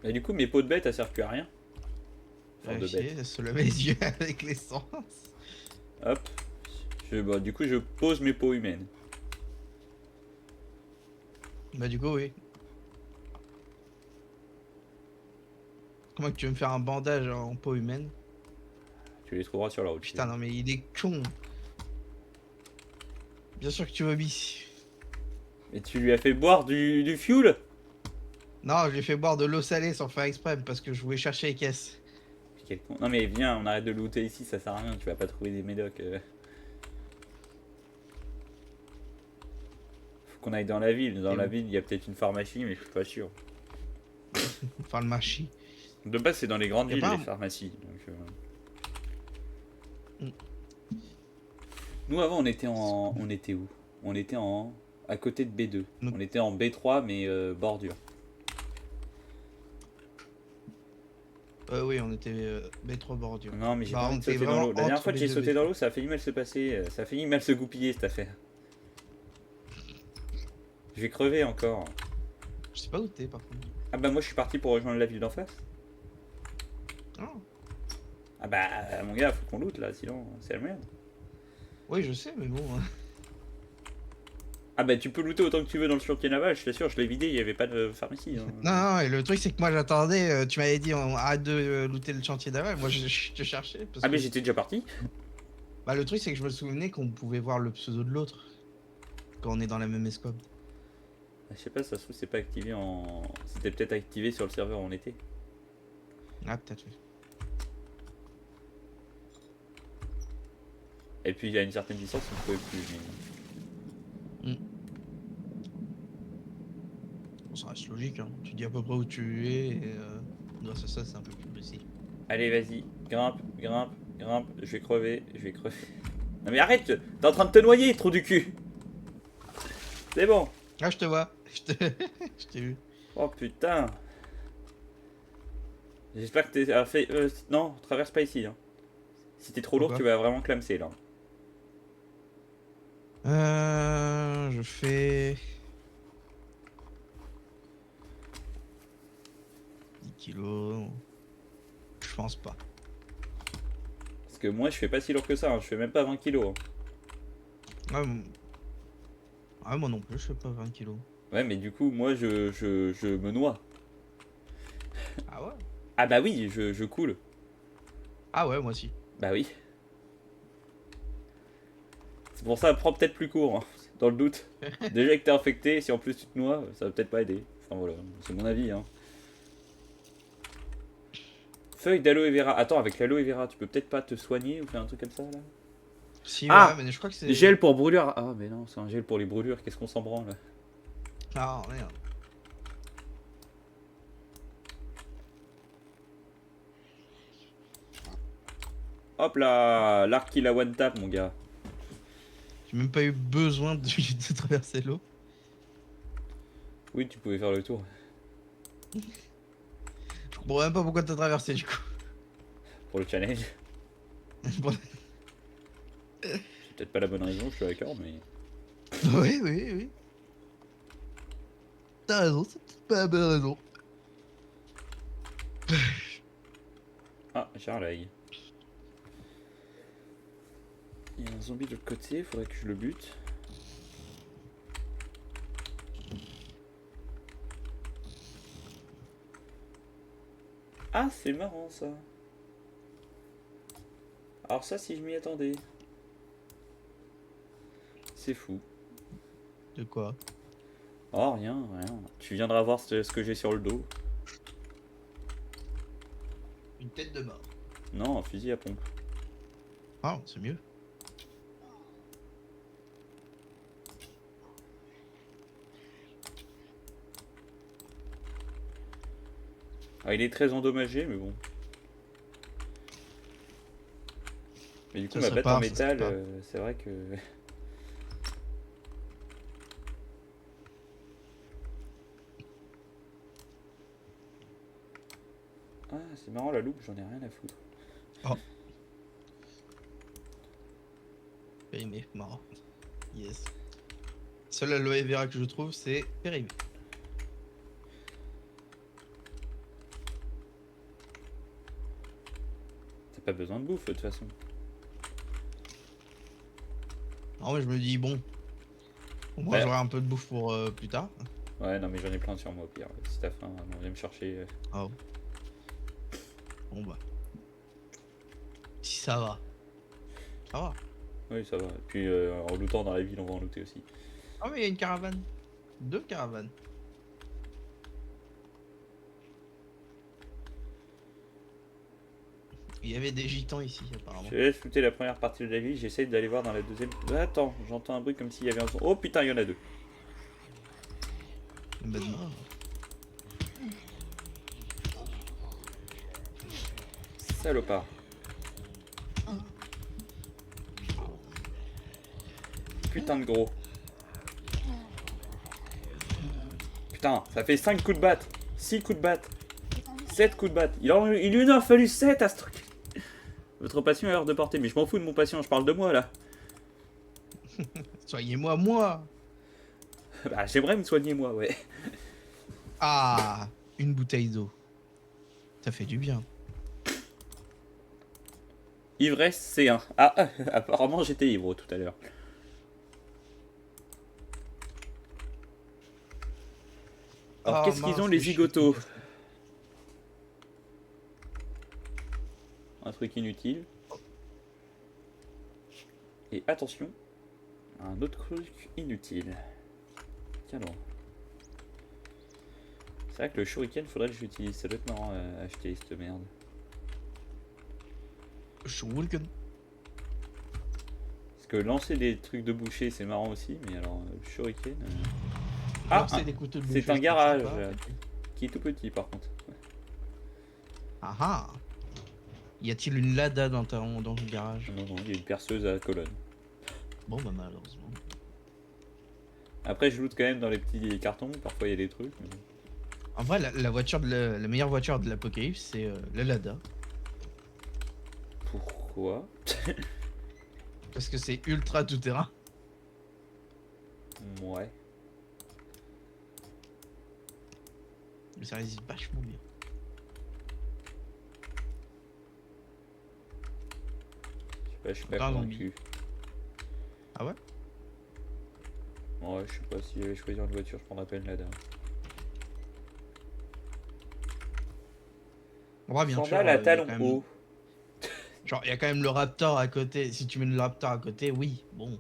Et du coup, mes peaux de bête, elles servent plus à rien. Enfin, de bête. Elle se lave les yeux avec l'essence. Hop. Bah, du coup, je pose mes peaux humaines. Bah du coup, oui. Comment que tu veux me faire un bandage en peau humaine? Tu les trouveras sur la route. Putain, non mais il est con. Bien sûr que tu vomis. Et tu lui as fait boire du fuel? Non, je lui ai fait boire de l'eau salée sans faire exprès parce que je voulais chercher les caisses. Quel con. Non mais viens, on arrête de looter ici, ça sert à rien, tu vas pas trouver des médocs. Faut qu'on aille dans la ville. Dans Et la où? ville, il y a peut-être une pharmacie, mais je suis pas sûr. Enfin, le marché. De base, c'est dans les grandes Y a villes, pas les un- pharmacies. Donc, Mm. Nous, avant, on était en... On était où? On était en... À côté de B2. Donc- On était en B3, mais bordure. Oui, on était B3 bordure. Non, mais j'ai Bah, pas on envie de était sauter dans vraiment l'eau. La dernière entre fois que j'ai B2 sauté B3. dans l'eau, ça a failli mal se passer. Ça a failli mal se goupiller, cette affaire. Je vais crever encore. Je sais pas où t'es par contre. Ah bah moi, je suis parti pour rejoindre la ville d'en face. Ah. Ah bah, mon gars, faut qu'on loot, là, sinon, c'est la merde. Oui, je sais, mais bon. Hein. Ah bah tu peux looter autant que tu veux dans le chantier naval, je t'assure, je l'ai vidé, il n'y avait pas de pharmacie. Hein. Non, non, et le truc c'est que moi j'attendais, tu m'avais dit on arrête de looter le chantier d'aval, moi je te cherchais. Parce Ah mais que... j'étais déjà parti. Bah le truc c'est que je me souvenais qu'on pouvait voir le pseudo de l'autre quand on est dans la même escouade. Je sais pas, ça se trouve c'est pas activé en... C'était peut-être activé sur le serveur où on était. Ah peut-être oui. Et puis il y a une certaine distance on ne pouvait plus. Mais... Bon, ça reste logique, hein. Tu dis à peu près où tu es et grâce à ça c'est un peu plus précis. Allez vas-y, grimpe, grimpe, grimpe, je vais crever, je vais crever. Non mais arrête, t'es en train de te noyer, trou du cul. C'est bon. Ah je te vois, je t'ai vu. Oh putain. J'espère que t'es fait... non, traverse pas ici. Hein. Si t'es trop lourd, Pourquoi tu vas vraiment clamser là. Je fais 10 kilos. Je pense pas. Parce que moi je fais pas si lourd que ça, hein. Je fais même pas 20 kilos. Hein. Ah, moi non plus, je fais pas 20 kilos. Ouais mais du coup moi je me noie. Ah ouais? Ah bah oui, je coule. Ah ouais, moi aussi. Bah oui. C'est pour ça, prends peut-être plus court, hein, dans le doute. Déjà que t'es infecté, si en plus tu te noies, ça va peut-être pas aider. Enfin voilà, c'est mon avis. Hein. Feuille d'aloe vera. Attends, avec l'aloe vera, tu peux peut-être pas te soigner ou faire un truc comme ça là? Si, Ah ouais, mais je crois que c'est. Gel pour brûlure. Ah mais non, c'est un gel pour les brûlures, qu'est-ce qu'on s'en branle là? Ah merde. Hop là, l'arc qui la one tap mon gars. J'ai même pas eu besoin de traverser l'eau. Oui, tu pouvais faire le tour. Je comprends même pas pourquoi t'as traversé du coup. Pour le challenge. Bon. C'est peut-être pas la bonne raison, je suis d'accord, mais... Oui, oui, oui. T'as raison, c'est peut-être pas la bonne raison. Ah, j'ai un lag. Il y a un zombie de l'autre côté, faudrait que je le bute. Ah, c'est marrant ça. Alors ça, si je m'y attendais. C'est fou. De quoi? Oh, rien, rien. Tu viendras voir ce que j'ai sur le dos. Une tête de mort. Non, un fusil à pompe. Ah, c'est mieux. Ah, il est très endommagé, mais bon. Mais du coup, Ça ma batte en part, ça métal, part. c'est vrai que... Ah, c'est marrant la loupe, j'en ai rien à foutre. Oh. Périmé, marrant. Yes. Seul aloe vera que je trouve, c'est périmé. T'as pas besoin de bouffe de toute façon. Non, mais je me dis, bon. Au moins, Ouais. j'aurai un peu de bouffe pour plus tard. Ouais, non, mais j'en ai plein sur moi au pire. Si t'as faim, on vient me chercher. Oh. Bon bah. Si ça va. Ça va. Oui, ça va. Et puis en lootant dans la ville, on va en looter aussi. Ah mais il y a une caravane. 2 caravanes. Il y avait des gitans ici apparemment. Je laisse looter la première partie de la ville, j'essaye d'aller voir dans la deuxième. Attends, j'entends un bruit comme s'il y avait un son. Oh putain, il y en a 2. Bah, non. Salopard. Putain de gros. Putain, ça fait 5 coups de batte. 6 coups de batte. 7 coups de batte. Il lui en a fallu 7 à ce truc. Votre passion est hors de portée, mais je m'en fous de mon patient, je parle de moi là. Soignez-moi moi. Bah j'aimerais me soigner moi, ouais. Ah, une bouteille d'eau. Ça fait du bien. Ivresse C1. Ah, apparemment j'étais ivre tout à l'heure. Alors Ah, qu'est-ce qu'ils mince, ont le les zigotos? chien. Un truc inutile. Et attention, un autre truc inutile. Tiens donc. C'est vrai que le shuriken faudrait que j'utilise, ça doit être marrant à acheter cette merde. Shuriken. Parce que lancer des trucs de boucher c'est marrant aussi, mais alors le shuriken... Alors, Ah, c'est des couteaux de c'est boucher, un je trouve garage sympa. qui est tout petit par contre. Ah ah. Y a-t-il une Lada dans le garage? Non, non, il y a une perceuse à colonne. Bon bah malheureusement. Après je loot quand même dans les petits cartons, parfois il y a des trucs. Mais... En vrai, la voiture la meilleure voiture de l'apocalypse, c'est la Lada. Pourquoi? Parce que c'est ultra tout-terrain. Ouais. Mais ça résiste vachement bien. Je suis pas Grave convaincu. Ah ouais? Ouais, je sais pas si j'avais choisi une voiture, je prendrais pas une Lada. On va bien sûr. Sandales à talons hauts. Genre, il y a quand même le Raptor à côté. Si tu mets le Raptor à côté, oui, bon.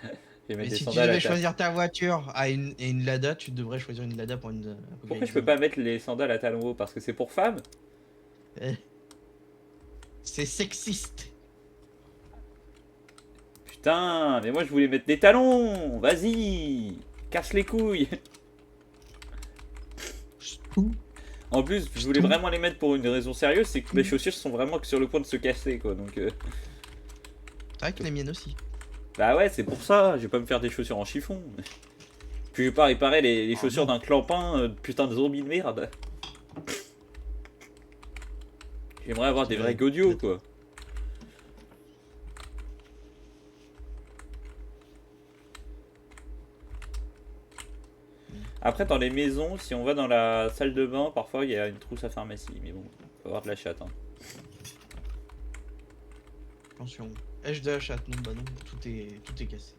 Je vais Mais mettre des si tu sandales devais à talons. choisir ta voiture et une Lada, tu devrais choisir une Lada pour une Apocalypse. Pourquoi je peux pas mettre les sandales à talons hauts? Parce que c'est pour femmes? Eh. C'est sexiste. Putain, mais moi je voulais mettre des talons. Vas-y, casse les couilles. En plus, je voulais vraiment les mettre pour une raison sérieuse, c'est que mes chaussures sont vraiment que sur le point de se casser, quoi. Donc, C'est vrai que les miennes aussi. bah ouais, c'est pour ça. Je vais pas me faire des chaussures en chiffon. Puis je vais pas réparer les Ah, chaussures non. d'un clampin, putain de zombie de merde. J'aimerais avoir des vrais godios, quoi. Après, dans les maisons, si on va dans la salle de bain, parfois il y a une trousse à pharmacie. Mais bon, faut avoir de la chatte. Hein. Attention. Ai-je de la chatte? Non, bah non, tout est cassé.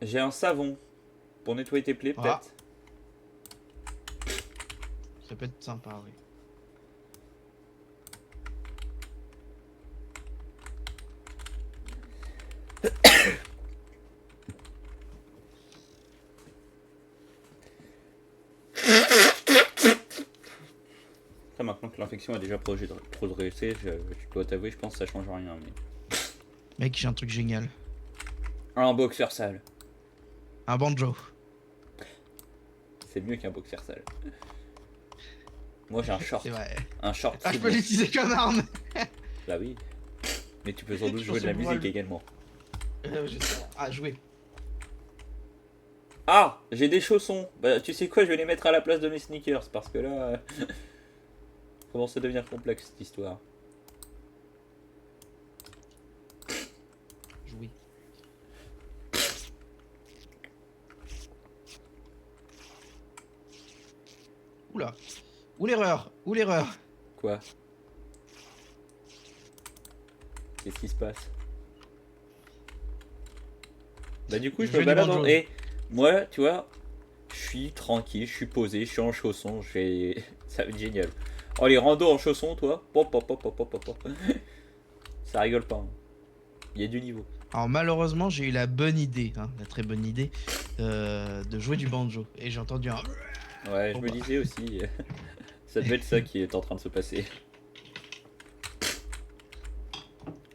J'ai un savon pour nettoyer tes plaies, Ah. peut-être. Ça peut être sympa, oui. Après, maintenant que l'infection a déjà progressé, je dois t'avouer, je pense que ça change rien. Mais... Mec, j'ai un truc génial. Un boxer sale. Un banjo. C'est mieux qu'un boxer sale. Moi j'ai un short. C'est vrai. Un short. Ah, je c'est peux bon. l'utiliser comme arme. Bah oui. Mais tu peux sans doute Je jouer de la pensais pouvoir musique également. Je sais. Ah, jouer. Ah, j'ai des chaussons. Bah, tu sais quoi, je vais les mettre à la place de mes sneakers parce que là, commence à devenir complexe cette histoire. Jouer. Oula. Où l'erreur? Où l'erreur? Quoi? Qu'est-ce qui se passe? Bah du coup, Je je me fais du balade en... banjo. Et moi, tu vois, je suis tranquille, je suis posé, je suis en chaussons, je fais... Ça va être génial. Oh, les randos en chaussons, toi. Pop, pop, pop, pop, pop, pop. Ça rigole pas, hein. Il y a du niveau. Alors malheureusement, j'ai eu la bonne idée, hein, la très bonne idée, de jouer du banjo. Et j'ai entendu un... Ouais, je Bon me bah, disais aussi. Ça devait être ça qui est en train de se passer.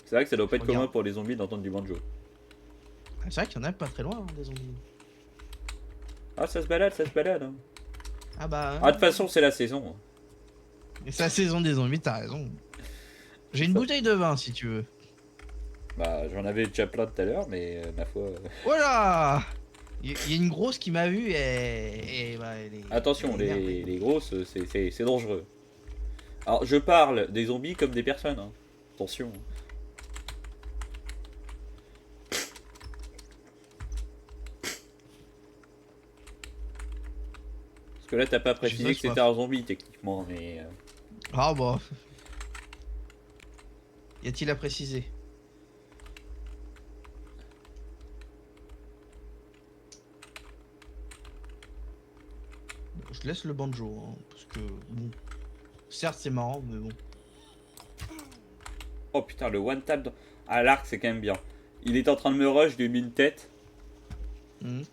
C'est vrai que ça doit pas être commun regarde. pour les zombies d'entendre du banjo. Ah, c'est vrai qu'il y en a pas très loin, hein, des zombies. Ah, ça se balade, ça se balade, hein. Ah bah, Ah, de toute façon, c'est la saison, hein. et c'est la saison des zombies, t'as raison. J'ai une Ça- bouteille de vin si tu veux. Bah, j'en avais déjà plein tout à l'heure, mais ma foi. Voilà. Il y a une grosse qui m'a vu et bah, elle Attention, est énervée. les grosses, c'est dangereux. Alors, je parle des zombies comme des personnes, hein. Attention. Parce que là, t'as pas J'ai précisé ça que c'était soif. un zombie, techniquement, mais... Ah bah, y a-t-il à préciser? Bon, je laisse le banjo, hein, parce que bon, certes c'est marrant, mais bon. Oh putain, le one tap à l'arc, c'est quand même bien. Il est en train de me rush, je lui ai mis une tête. Mhm.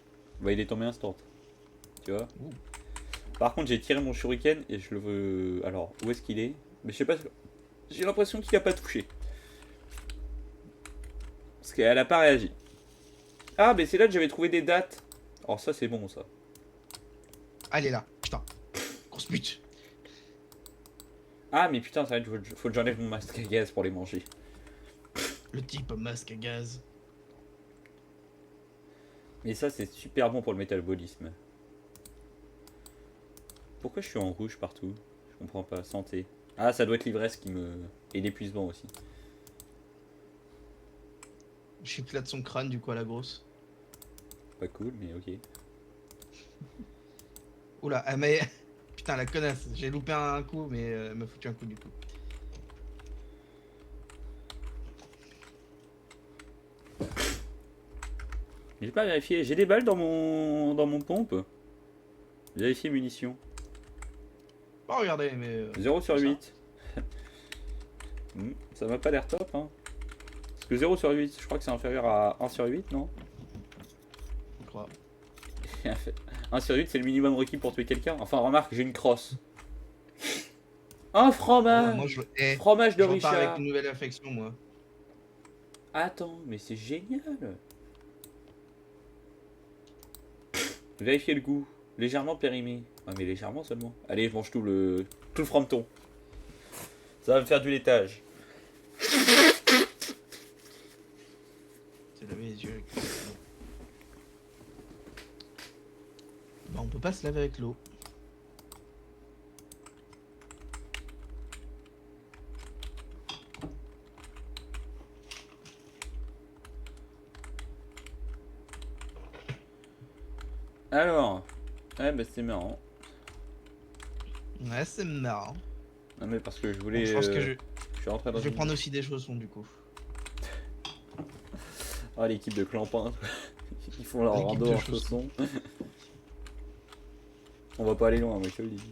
Bah, il est tombé instant. Tu vois. Ouh. Par contre, j'ai tiré mon shuriken et je le veux... Alors, où est-ce qu'il est? Mais je sais pas... J'ai l'impression qu'il a pas touché. Parce qu'elle a pas réagi. Ah, mais c'est là que j'avais trouvé des dates. Alors ça, c'est bon, ça. Ah, elle est là, putain. Grosse pute. Ah, mais putain, c'est vrai qu'il faut que j'enlève mon masque à gaz pour les manger. Le type masque à gaz. Mais ça, c'est super bon pour le métabolisme. Pourquoi je suis en rouge partout? Je comprends pas. Santé. Ah, ça doit être l'ivresse qui me... Et l'épuisement aussi. J'éclate son crâne du coup à la grosse. Pas cool, mais ok. Oula, elle m'a... Putain, la connasse. J'ai loupé un coup, mais elle m'a foutu un coup du coup. J'ai pas vérifié. J'ai des balles dans mon pompe. Vérifier munitions. Pas regardez, mais... 0 sur ça. 8. Ça m'a pas l'air top, hein. Parce que 0 sur 8, je crois que c'est inférieur à 1 sur 8, non? Je crois. 1 sur 8, c'est le minimum requis pour tuer quelqu'un. Enfin, remarque, j'ai une crosse. Un Oh, moi, fromage! Fromage de je repars avec Richard. une nouvelle affection, moi. Attends, mais c'est génial! Vérifier le goût. Légèrement périmé. Ah, mais légèrement seulement. Allez, je mange tout le frometon. Ça va me faire du laitage. C'est laver les yeux avec l'eau. Bah, on peut pas se laver avec l'eau. Alors. Ouais, bah c'est marrant. Ouais, c'est marrant. Non, mais parce que je Bon, voulais. je pense que Je suis rentré dans je vais une. prendre aussi des chaussons du coup. Ah, l'équipe de clampins. Ils font leur L'équipe rando de en chaussons. chaussons. On va pas aller loin, moi je te le dis.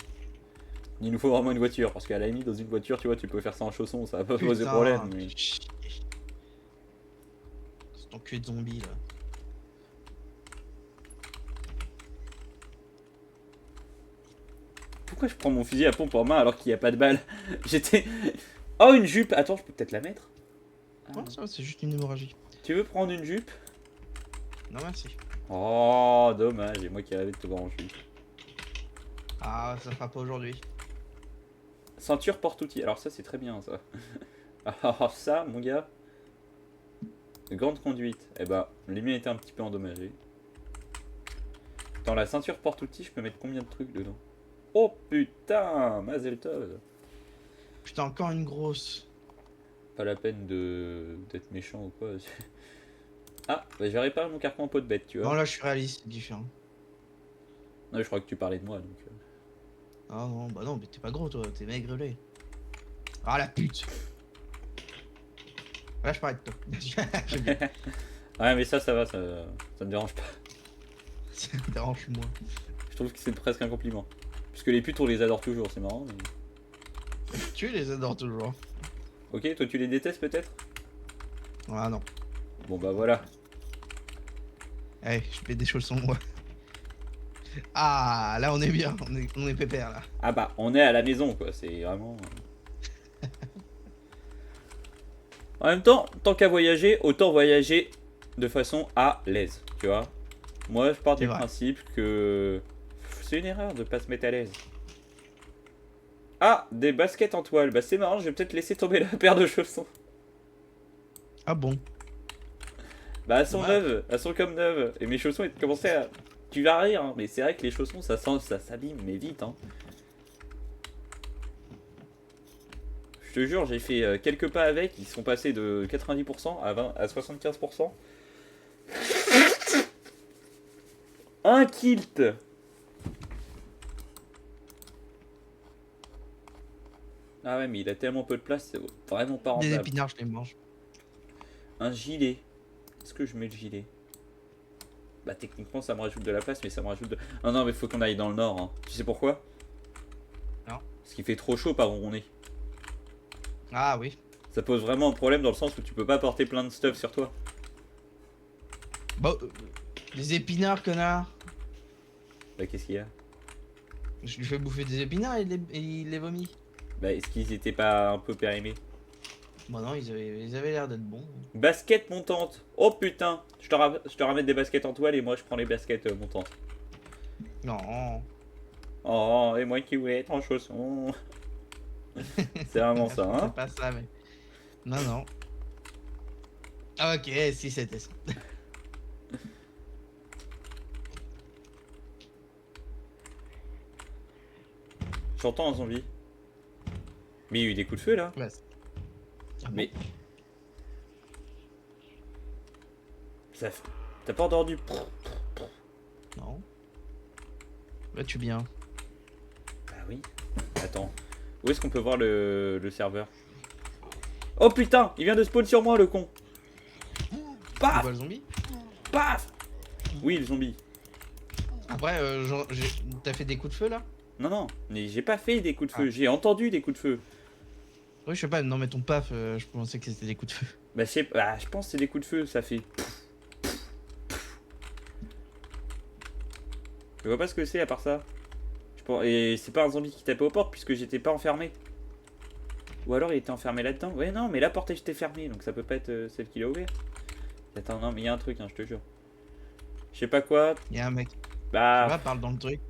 Il nous faut vraiment une voiture, parce qu'à la limite, dans une voiture, tu vois, tu peux faire ça en chaussons, ça va pas poser problème. Putain, Mais... chier. C'est ton cul de zombie là. Pourquoi je prends mon fusil à pompe en main alors qu'il n'y a pas de balle? J'étais. Oh, une jupe! Attends, je peux peut-être la mettre? Ouais, ça va, c'est juste une hémorragie. Tu veux prendre une jupe? Non, merci. Oh, dommage, et moi qui rêvais de te voir en jupe. Ah, ça fera pas aujourd'hui. Ceinture porte-outil, alors ça c'est très bien ça. Ah, ça, mon gars. Grande conduite. Eh bah, les miens étaient un petit peu endommagés. Dans la ceinture porte-outils, je peux mettre combien de trucs dedans? Oh putain, Mazel Tov. Putain, encore une grosse. Pas la peine d'être méchant ou quoi. Ah, bah, j'ai réparé mon carcan en peau de bête, tu vois. Non, là, je suis réaliste, c'est différent. Non, je crois que tu parlais de moi, donc... Ah non, bah non, mais t'es pas gros, toi, t'es maigrelé. Ah, la pute. Là, je parlais de toi. J'aime bien. Ouais, mais ça va, ça me dérange pas. Ça me dérange moins. Je trouve que c'est presque un compliment. Parce que les putes, on les adore toujours, c'est marrant. Mais... Tu les adores toujours. Ok, toi tu les détestes peut-être? Ah non. Bon bah voilà. Allez, je mets des chaussons, moi. Ah, là, on est bien. On est pépère, là. Ah bah, on est à la maison, quoi, c'est vraiment... En même temps, tant qu'à voyager, autant voyager de façon à l'aise, tu vois. Moi, je pars C'est du vrai. principe que c'est une erreur de pas se mettre à l'aise. Ah, des baskets en toile. Bah c'est marrant, je vais peut-être laisser tomber la paire de chaussons. Ah bon? Bah elles sont Ouais. neuves, elles sont comme neuves. Et mes chaussons, ils commençaient à... Tu vas rire, hein, mais c'est vrai que les chaussons, ça s'abîme, mais vite, hein. Je te jure, j'ai fait quelques pas avec, ils sont passés de 90% à 75%. Un kilt. Ah ouais, mais il a tellement peu de place, c'est vraiment pas Des rentable. épinards, je les mange. Un gilet. Est-ce que je mets le gilet? Bah techniquement ça me rajoute de la place, mais ça me rajoute de... Non, non, mais faut qu'on aille dans le nord, hein. Tu sais pourquoi? Non. Parce qu'il fait trop chaud par où on est. Ah oui. Ça pose vraiment un problème dans le sens où tu peux pas porter plein de stuff sur toi. Bon, des épinards, connard. Bah qu'est-ce qu'il y a? Je lui fais bouffer des épinards et il les vomit. Bah est-ce qu'ils étaient pas un peu périmés? Bon non, ils avaient l'air d'être bons. Basket montante. Oh putain, je te ramène des baskets en toile et moi je prends les baskets montantes. Non. Oh, et moi qui voulais être en chaussons. C'est vraiment ça, hein? C'est pas ça, mais... Non, non. Ah, ok, si c'était ça. J'entends un zombie. Mais il y a eu des coups de feu là. Ouais. Ah bon? Mais... Ça... T'as pas entendu? Non. Là, tu bien. Ah oui. Attends. Où est-ce qu'on peut voir le serveur? Oh putain, il vient de spawn sur moi le con. Tu Paf, vois le zombie? paf. Oui, le zombie. Après, genre, t'as fait des coups de feu là? Non, non, mais j'ai pas fait des coups de feu, Ah. j'ai entendu des coups de feu. Oui, je sais pas, non, mais ton paf, je pensais que c'était des coups de feu. Bah, je pense que c'est des coups de feu, ça fait... Je vois pas ce que c'est à part ça. Et c'est pas un zombie qui tapait aux portes puisque j'étais pas enfermé. Ou alors il était enfermé là-dedans. Ouais, non, mais la porte était fermée, donc ça peut pas être celle qui l'a ouvert. Attends, non, mais il y a un truc, hein, je te jure. Je sais pas quoi. Il y a un mec. Bah, Va, parle dans le truc.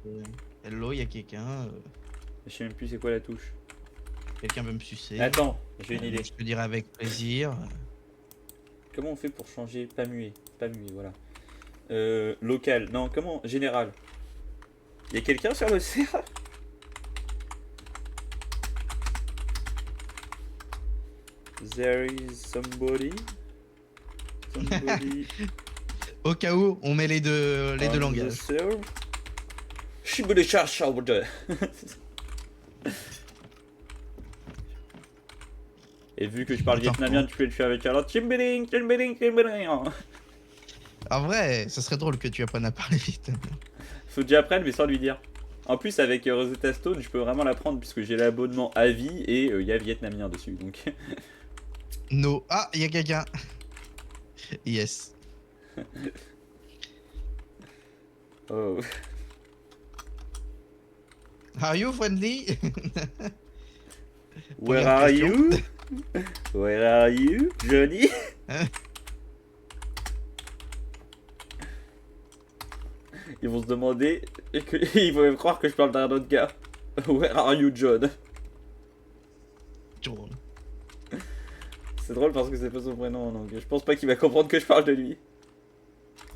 Hello, il y a quelqu'un. je sais même plus c'est quoi la touche. Quelqu'un veut me sucer. Attends, j'ai une idée. Je te dirai avec plaisir. Comment on fait pour changer? Pas muet, voilà. Local, non, comment? Général. Il y a quelqu'un sur le serveur? There is somebody. Somebody Au cas où, on met les deux on the langages. serve. Shibuli cha shaude. Et vu que je parle Attends, vietnamien, tu peux le faire avec alors chimbiling, chimbiling, chimbiling. En vrai, ça serait drôle que tu apprennes à parler vite. Faut que j'apprenne, mais sans lui dire. En plus, avec Rosetta Stone, je peux vraiment l'apprendre puisque j'ai l'abonnement à vie et il y a vietnamien dessus. Donc, No. Ah, il y a quelqu'un. Yes. oh. Are you friendly? Where are you? Where are you, Johnny? Hein? Ils vont se demander, ils vont même croire que je parle d'un autre gars. Where are you, John? John. C'est drôle parce que c'est pas son prénom en anglais. Je pense pas qu'il va comprendre que je parle de lui.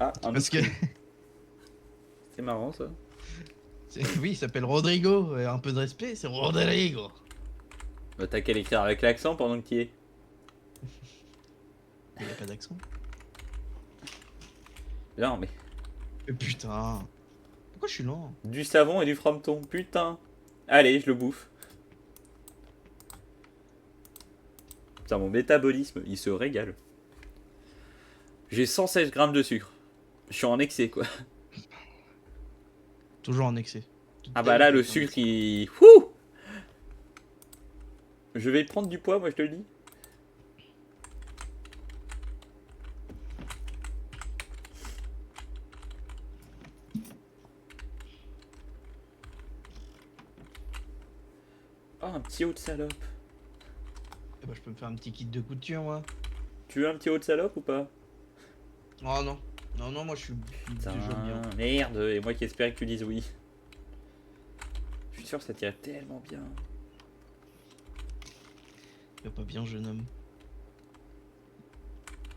Ah, un Parce autre que. truc. C'est marrant ça. Oui, il s'appelle Rodrigo. Un peu de respect, c'est Rodrigo. Bah, t'as qu'à l'écrire avec l'accent pendant que t'y es. Il n'y a pas d'accent. Non, mais. Putain. Pourquoi je suis lent? Du savon et du frometon, putain. Allez, je le bouffe. Putain, mon métabolisme, il se régale. J'ai 116 grammes de sucre. Je suis en excès, quoi. Toujours en excès. Ah bah là, le sucre, il... Wouh! Je vais prendre du poids, moi, je te le dis. Oh, un petit haut de salope. Eh bah, je peux me faire un petit kit de couture, moi. Tu veux un petit haut de salope ou pas? Oh non. Non, non, moi je suis Putain, déjà bien. merde, et moi qui espérais que tu dises oui. Je suis sûr que ça t'irait tellement bien. Va pas bien, jeune homme.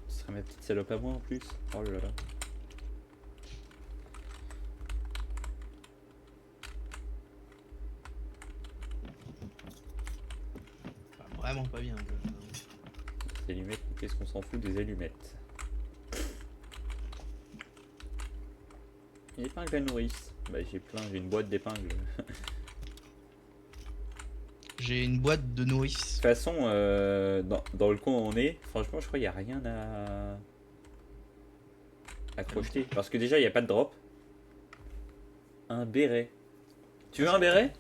Ce serait ma petite salope à moi en plus. Oh là là. Enfin, vraiment pas bien, jeune homme. Les allumettes, qu'est-ce qu'on s'en fout des allumettes? Épingle à nourrice. Bah j'ai une boîte d'épingles. J'ai une boîte de De nourrice. toute façon, dans le coin où on est, franchement je crois qu'il n'y a rien à crocheter. Parce que déjà il n'y a pas de drop. Un béret. Tu veux un béret?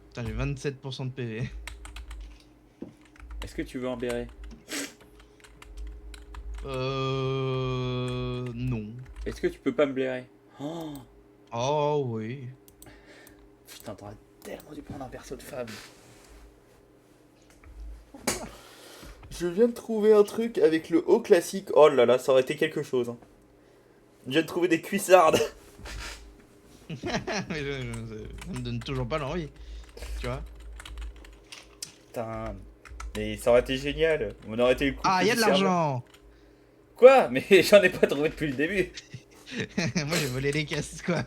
Putain, j'ai 27% de PV. Est-ce que tu veux un béret? Non. Est-ce que tu peux pas me blairer? Oh Oh oui. putain, t'aurais tellement dû prendre un perso de femme. Je viens de trouver un truc avec le haut classique. Oh là là, ça aurait été quelque chose. Hein. Je viens de trouver des cuissardes. Mais ça me donne toujours pas l'envie. Tu vois. Putain. Mais ça aurait été génial. On aurait été le coup. Ah, y a de l'argent. Quoi? Mais j'en ai pas trouvé depuis le début. Moi j'ai volé les caisses quoi.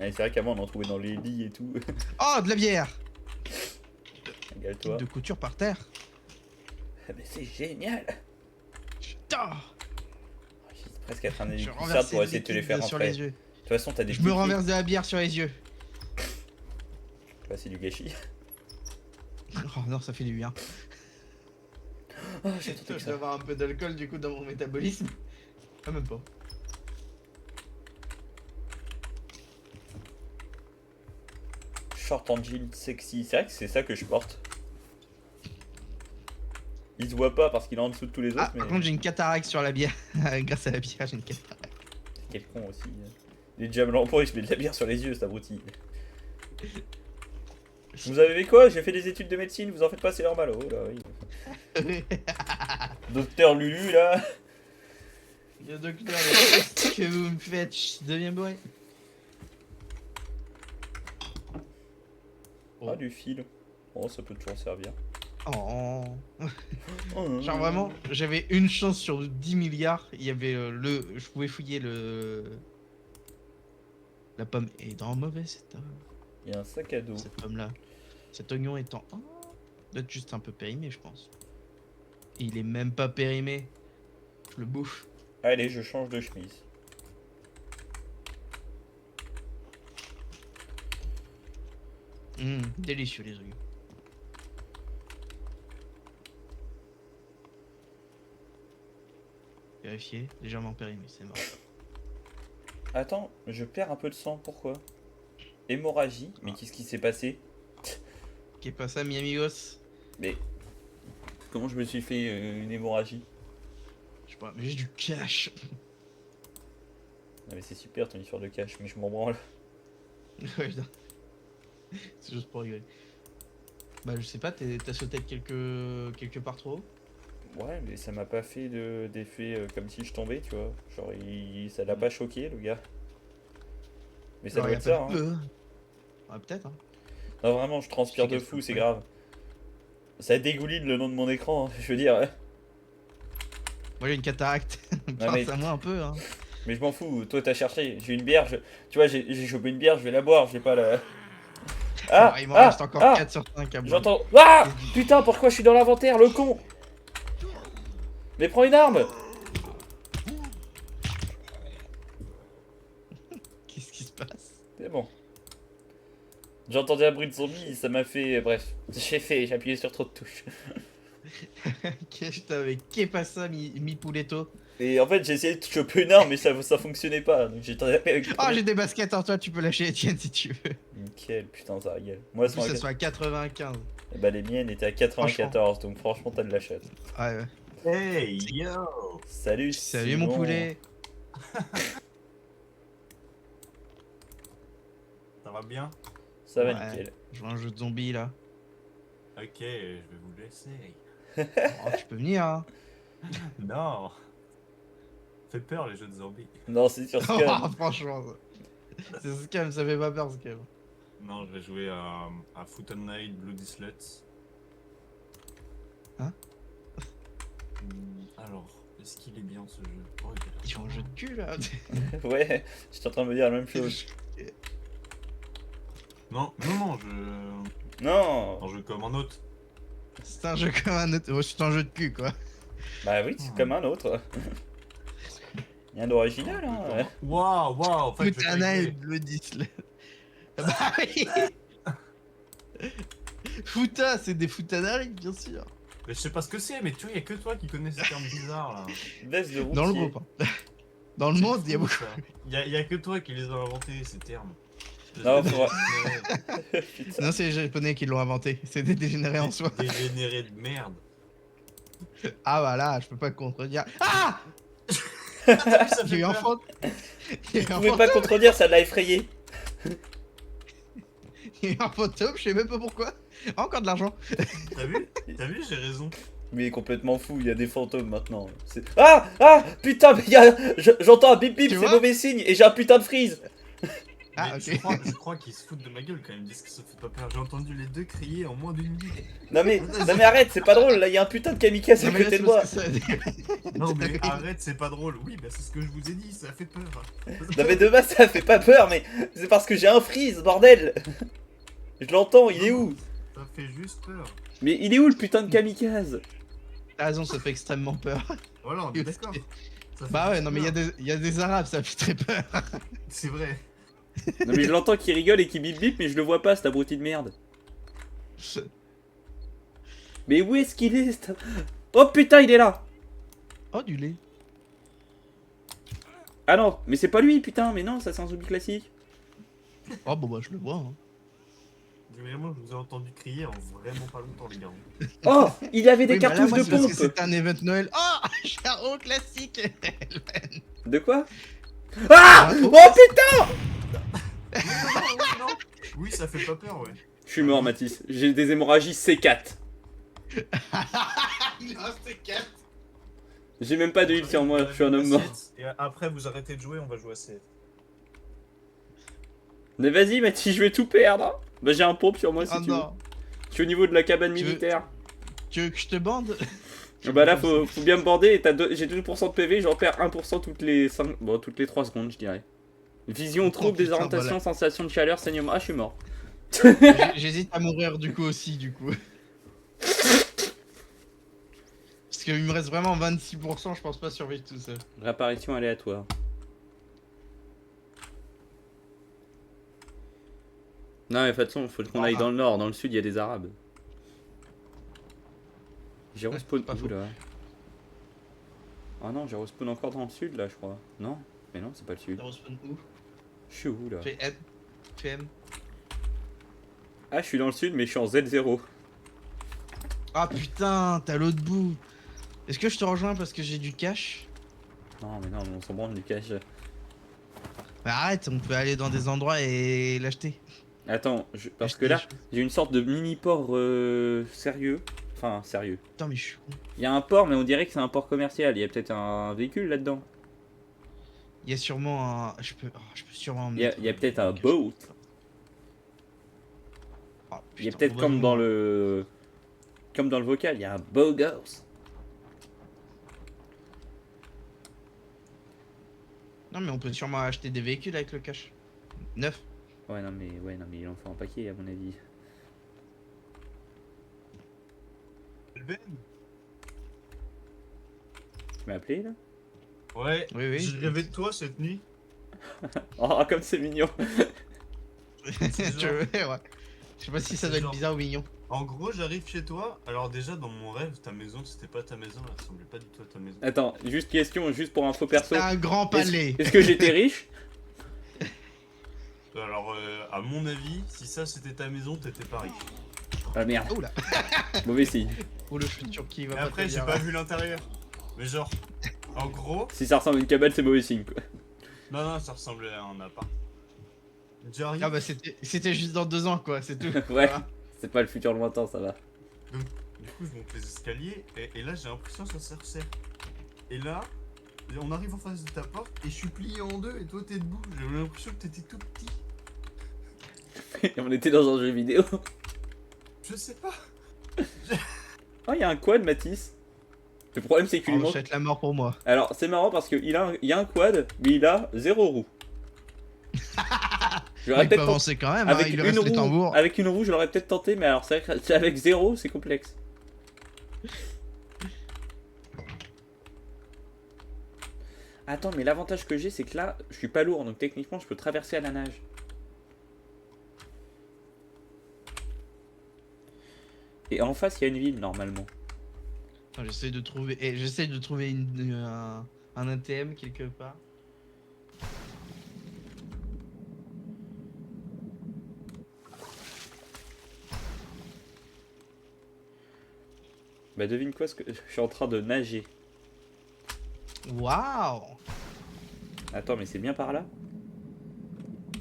Ouais, c'est vrai qu'avant on en trouvait dans les lits et tout. Oh, de la bière. Régale-toi. De couture par terre. Ah, mais c'est génial. Putain. J'ai presque à traîner des Je cuissardes renverse pour essayer de te les faire sur rentrer. les yeux. De toute façon, t'as des Je me petits renverse de la bière sur les yeux. Bah, c'est du gâchis. Oh non, ça fait du bien. Oh, j'ai tenté que Je ça. vais avoir un peu d'alcool du coup dans mon métabolisme. Ah, même pas. Short en jean sexy. C'est vrai que c'est ça que je porte. Il se voit pas parce qu'il est en dessous de tous les autres. Ah, mais par contre, j'ai une cataracte sur la bière. Grâce à la bière, j'ai une cataracte. quel con aussi. Il est déjà blanc pour il se met de la bière sur les yeux, cet abruti. Vous avez fait quoi? J'ai fait des études de médecine, vous en faites pas, c'est normal. Oh là, oui. Docteur Lulu là. Le docteur, qu'est-ce que vous me faites? Je deviens bourré. Oh. Ah, du fil. Oh, ça peut toujours servir. Oh. Oh, Genre vraiment, j'avais une chance sur 10 milliards. Il y avait je pouvais fouiller la pomme est dans mauvais état. Il y a un sac à dos. Cette pomme là. Cet oignon étant doit être juste un peu périmé, je pense. Et il est même pas périmé. Je le bouffe. Allez, je change de chemise. Délicieux les oignons. Vérifier, légèrement périmé, c'est mort. Attends, je perds un peu de sang, pourquoi? Hémorragie? Mais qu'est-ce qui s'est passé? Qu'est pas ça, mi amigos? Mais comment je me suis fait une hémorragie? Je sais pas, mais j'ai du cash. Non mais c'est super ton histoire de cash, mais je m'en branle. Ouais, putain. C'est juste pour rigoler. Bah je sais pas, t'as sauté de quelque part trop haut? Ouais, mais ça m'a pas fait d'effet comme si je tombais, tu vois. Genre, ça l'a pas choqué, le gars. Mais ça Alors, doit y a être pas ça, de hein. peu. Ouais, peut-être, hein. Non, vraiment, je transpire Je sais de qu'elle fou, peut c'est pas. grave. Ça dégouline le nom de mon écran, hein, je veux dire. Ouais. Moi j'ai une cataracte. mais- Pense à moi un peu, hein. Mais je m'en fous, toi t'as cherché, j'ai une bière, tu vois, j'ai chopé une bière, je vais la boire, je vais pas la... Ah, Bon, il m'en reste encore ah, 4 sur 5 à boire. j'entends... Ah, putain, pourquoi je suis dans l'inventaire, le con? Mais prends une arme. Qu'est-ce qui se passe? C'est bon. J'ai entendu un bruit de zombie, ça m'a fait... Bref, j'ai appuyé sur trop de touches. Qu'est-ce que t'avais? Qu'est pas ça, mi pouletto? Et en fait, j'ai essayé de choper une arme, mais ça fonctionnait pas, donc j'ai tapé avec... Oh, j'ai des baskets en toi, tu peux lâcher Etienne si tu veux. Nickel, putain, ça rigole. Moi, En plus, ça soit à 95. Eh bah, les miennes étaient à 94, donc franchement, t'as de la chatte. Ouais, ouais. Hey, yo! Salut, Salut mon Simon. poulet. Ça va bien? Ça va Ouais. nickel. Je vois un jeu de zombies là. Ok, je vais vous laisser. Oh, tu peux venir, hein. Non! Fait peur les jeux de zombies. Non, c'est sur Scum. Oh, franchement, c'est scam, ça fait pas peur scam. Non, je vais jouer à Foot and Night Bloody Sluts. Hein? Alors, est-ce qu'il est bien ce jeu? Oh, il a l'air Ils font un jeu de cul là. Ouais, j'étais en train de me dire la même chose. Non, non, non, je. Non. Un jeu comme un autre. C'est un jeu comme un autre. Oh, c'est un jeu de cul quoi. Bah oui, c'est comme un autre. Rien d'original, hein. Ouais. Waouh, waouh, en fait, je vais pas y Foutana et jouer. Bloody Slut. Bah oui. Fouta, c'est des foutanaries, bien sûr. Mais je sais pas ce que c'est, mais tu vois, y a que toi qui connais ces termes bizarres là. Baisse de routier. Dans le groupe. Hein. Dans le monde, il y a beaucoup. Y a que toi qui les a inventés ces termes. Non, faudra... Non, c'est les Japonais qui l'ont inventé. C'est des dégénérés en soi. Dégénéré de merde. Ah bah là, je peux pas contredire. Ah, T'as vu, ça il y a fait eu un peur. fantôme. Il y a eu Je un pouvais pas fantôme. contredire, ça l'a effrayé. Il y a eu un fantôme, je sais même pas pourquoi. Encore de l'argent. T'as vu? T'as vu, j'ai raison. Mais il est complètement fou, il y a des fantômes maintenant. Ah, ah, putain, mais j'entends un bip bip, Tu c'est vois mauvais signe, et j'ai un putain de freeze. Ah, Mais ok. je crois qu'ils se foutent de ma gueule quand ils me disent que ça fait pas peur. J'ai entendu les deux crier en moins d'une minute. Non mais arrête, c'est pas drôle, là il y a un putain de kamikaze à Non, mais là, côté c'est de moi. parce que ça- Non mais Oui. arrête, c'est pas drôle. Oui, bah c'est ce que je vous ai dit, ça fait peur. Non mais de base ça fait pas peur, mais c'est parce que j'ai un freeze, bordel. Je l'entends, il est où? Ça fait juste peur. Mais il est où le putain de kamikaze? T'as raison, ça fait extrêmement peur. Voilà, on est d'accord. Ça fait Bah ouais, juste non mais peur. il y a des arabes, ça fait très peur. C'est vrai. Non mais je l'entends qui rigole et qui bip bip, mais je le vois pas, cet abruti de merde. Mais où est-ce qu'il est Oh putain, il est là. Oh, du lait. Ah non, mais c'est pas lui, putain, mais non, ça c'est un zombie classique. Oh, bon bah je le vois. Hein. Vraiment, je vous ai entendu crier en vraiment pas longtemps, les gars. Oh, il avait des Oui, bah là, cartouches moi, de c'est parce que pompe. c'était un event Noël. Oh, Charo classique. De quoi? Ah, Oh, oh putain. Non. Oui, ça fait pas peur, ouais. Je suis mort, Mathis. J'ai des hémorragies C4. Il en reste 4. J'ai même pas de heal sur moi, je suis un homme mort. Et après, vous arrêtez de jouer, on va jouer à 7. Mais vas-y, Mathis, je vais tout perdre. Hein. Bah, j'ai un pompe sur moi si Oh tu veux. non. Je suis au niveau de la cabane Tu veux- militaire. Tu veux que je te bande? Bah là, faut bien me border. Et j'ai 2% de PV, j'en perds 1% toutes les 5... Bon, toutes les 3 secondes, je dirais. Vision, trouble, putain, désorientation, voilà. sensation de chaleur, saignement. Ah, je suis mort. J'hésite à mourir du coup aussi, du coup. Parce qu'il me reste vraiment 26%, je pense pas survivre tout seul. Réapparition aléatoire. Non, mais de toute façon, faut qu'on aille dans le nord. Dans le sud, il y a des arabes. J'ai respawn pas où faux. là? Ah non, j'ai respawn encore dans le sud là, je crois. Non? Mais non, c'est pas le sud. T'as respawn où? Je suis où là? Fais M. Fais M. Ah, je suis dans le sud, mais je suis en Z0. Ah putain, t'as l'autre bout. Est-ce que je te rejoins parce que j'ai du cash? Non, mais non, mais on s'en branle du cash. Bah arrête, on peut aller dans des endroits et l'acheter. Attends, parce Acheter que là, des choses. j'ai une sorte de mini-port sérieux. Enfin, sérieux. Putain, mais je suis con. Il y a un port, mais on dirait que c'est un port commercial. Il y a peut-être un véhicule là-dedans. Il y a sûrement un. Je peux sûrement. Il y a peut-être un boat. Ah, Il y a putain, peut-être comme probablement. dans le. Comme dans le vocal, il y a un beau gosse. Non, mais on peut sûrement acheter des véhicules avec le cash. Neuf. Ouais, non, mais il en faut un paquet, à mon avis. Elven. Tu m'as appelé, là? Ouais, Oui, oui. j'ai rêvé de toi cette nuit. Oh, comme c'est mignon. genre- Ouais. Je sais pas si ça C'est doit être genre- bizarre ou mignon. En gros, j'arrive chez toi. Alors, déjà, dans mon rêve, ta maison, c'était pas ta maison. Elle ressemblait pas du tout à ta maison. Attends, juste question, juste pour info perso. C'est un grand palais. Est-ce que j'étais riche? Alors, à mon avis, si ça c'était ta maison, t'étais pas riche. Ah merde, Oula. mauvais signe. Ou le futur qui va Et pas après, te j'ai dire. pas vu l'intérieur. Mais genre, en gros, Si ça ressemble à une cabane, c'est mauvais signe, quoi. non, ça ressemblait à un appart. J'arrive. Ah bah c'était juste dans 2 ans quoi, c'est tout. Ouais, Voilà. c'est pas le futur lointain, ça va. Du coup, je monte les escaliers et là, j'ai l'impression que ça se resserre. Et là, on arrive en face de ta porte et je suis plié en deux et toi t'es debout. J'ai l'impression que t'étais tout petit. Et on était dans un jeu vidéo. Je sais pas. Oh, il y a un quad, Mathis. Le problème, c'est qu'il lui On manque. souhaite la mort pour moi. Alors, c'est marrant parce qu'il y a un quad, mais il a 0 roue. Il J'aurais peut peut-être tenté- avancer quand même, hein, avec il lui une reste les roue, tambours. avec une roue, je l'aurais peut-être tenté, mais alors c'est vrai que avec 0, c'est complexe. Attends, mais l'avantage que j'ai, c'est que là, je suis pas lourd, donc techniquement, je peux traverser à la nage. Et en face, il y a une ville, normalement. Attends, j'essaie de trouver, un ATM quelque part. Bah devine quoi, je suis en train de nager. Waouh. Attends, mais c'est bien par là?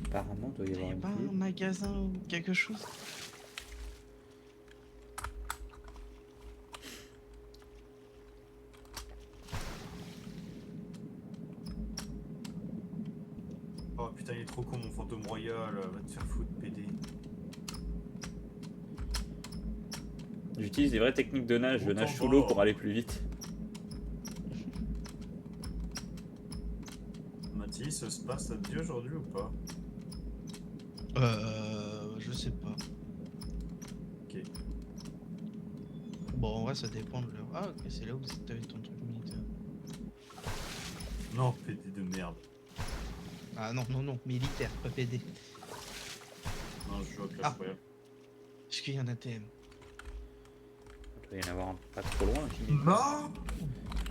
Apparemment, il doit y Il y avoir a une pas un ville. magasin ou quelque chose? Oh putain, il est trop con mon fantôme royal. Va te faire foutre, PD. J'utilise des vraies techniques de nage, je Autant nage sous l'eau voir. pour aller plus vite. Mathis, ça se passe à Dieu aujourd'hui ou pas? Je sais pas. Ok. Bon, en vrai, ça dépend de l'heure. Ah, ok, c'est là où t'avais ton truc militaire. Non, PD de merde. Ah non, non, non, militaire, pas PD. Non, je joue à Clash Ah. Royale. Est-ce qu'il y a un ATM? Il doit y en avoir un pas trop loin. Non.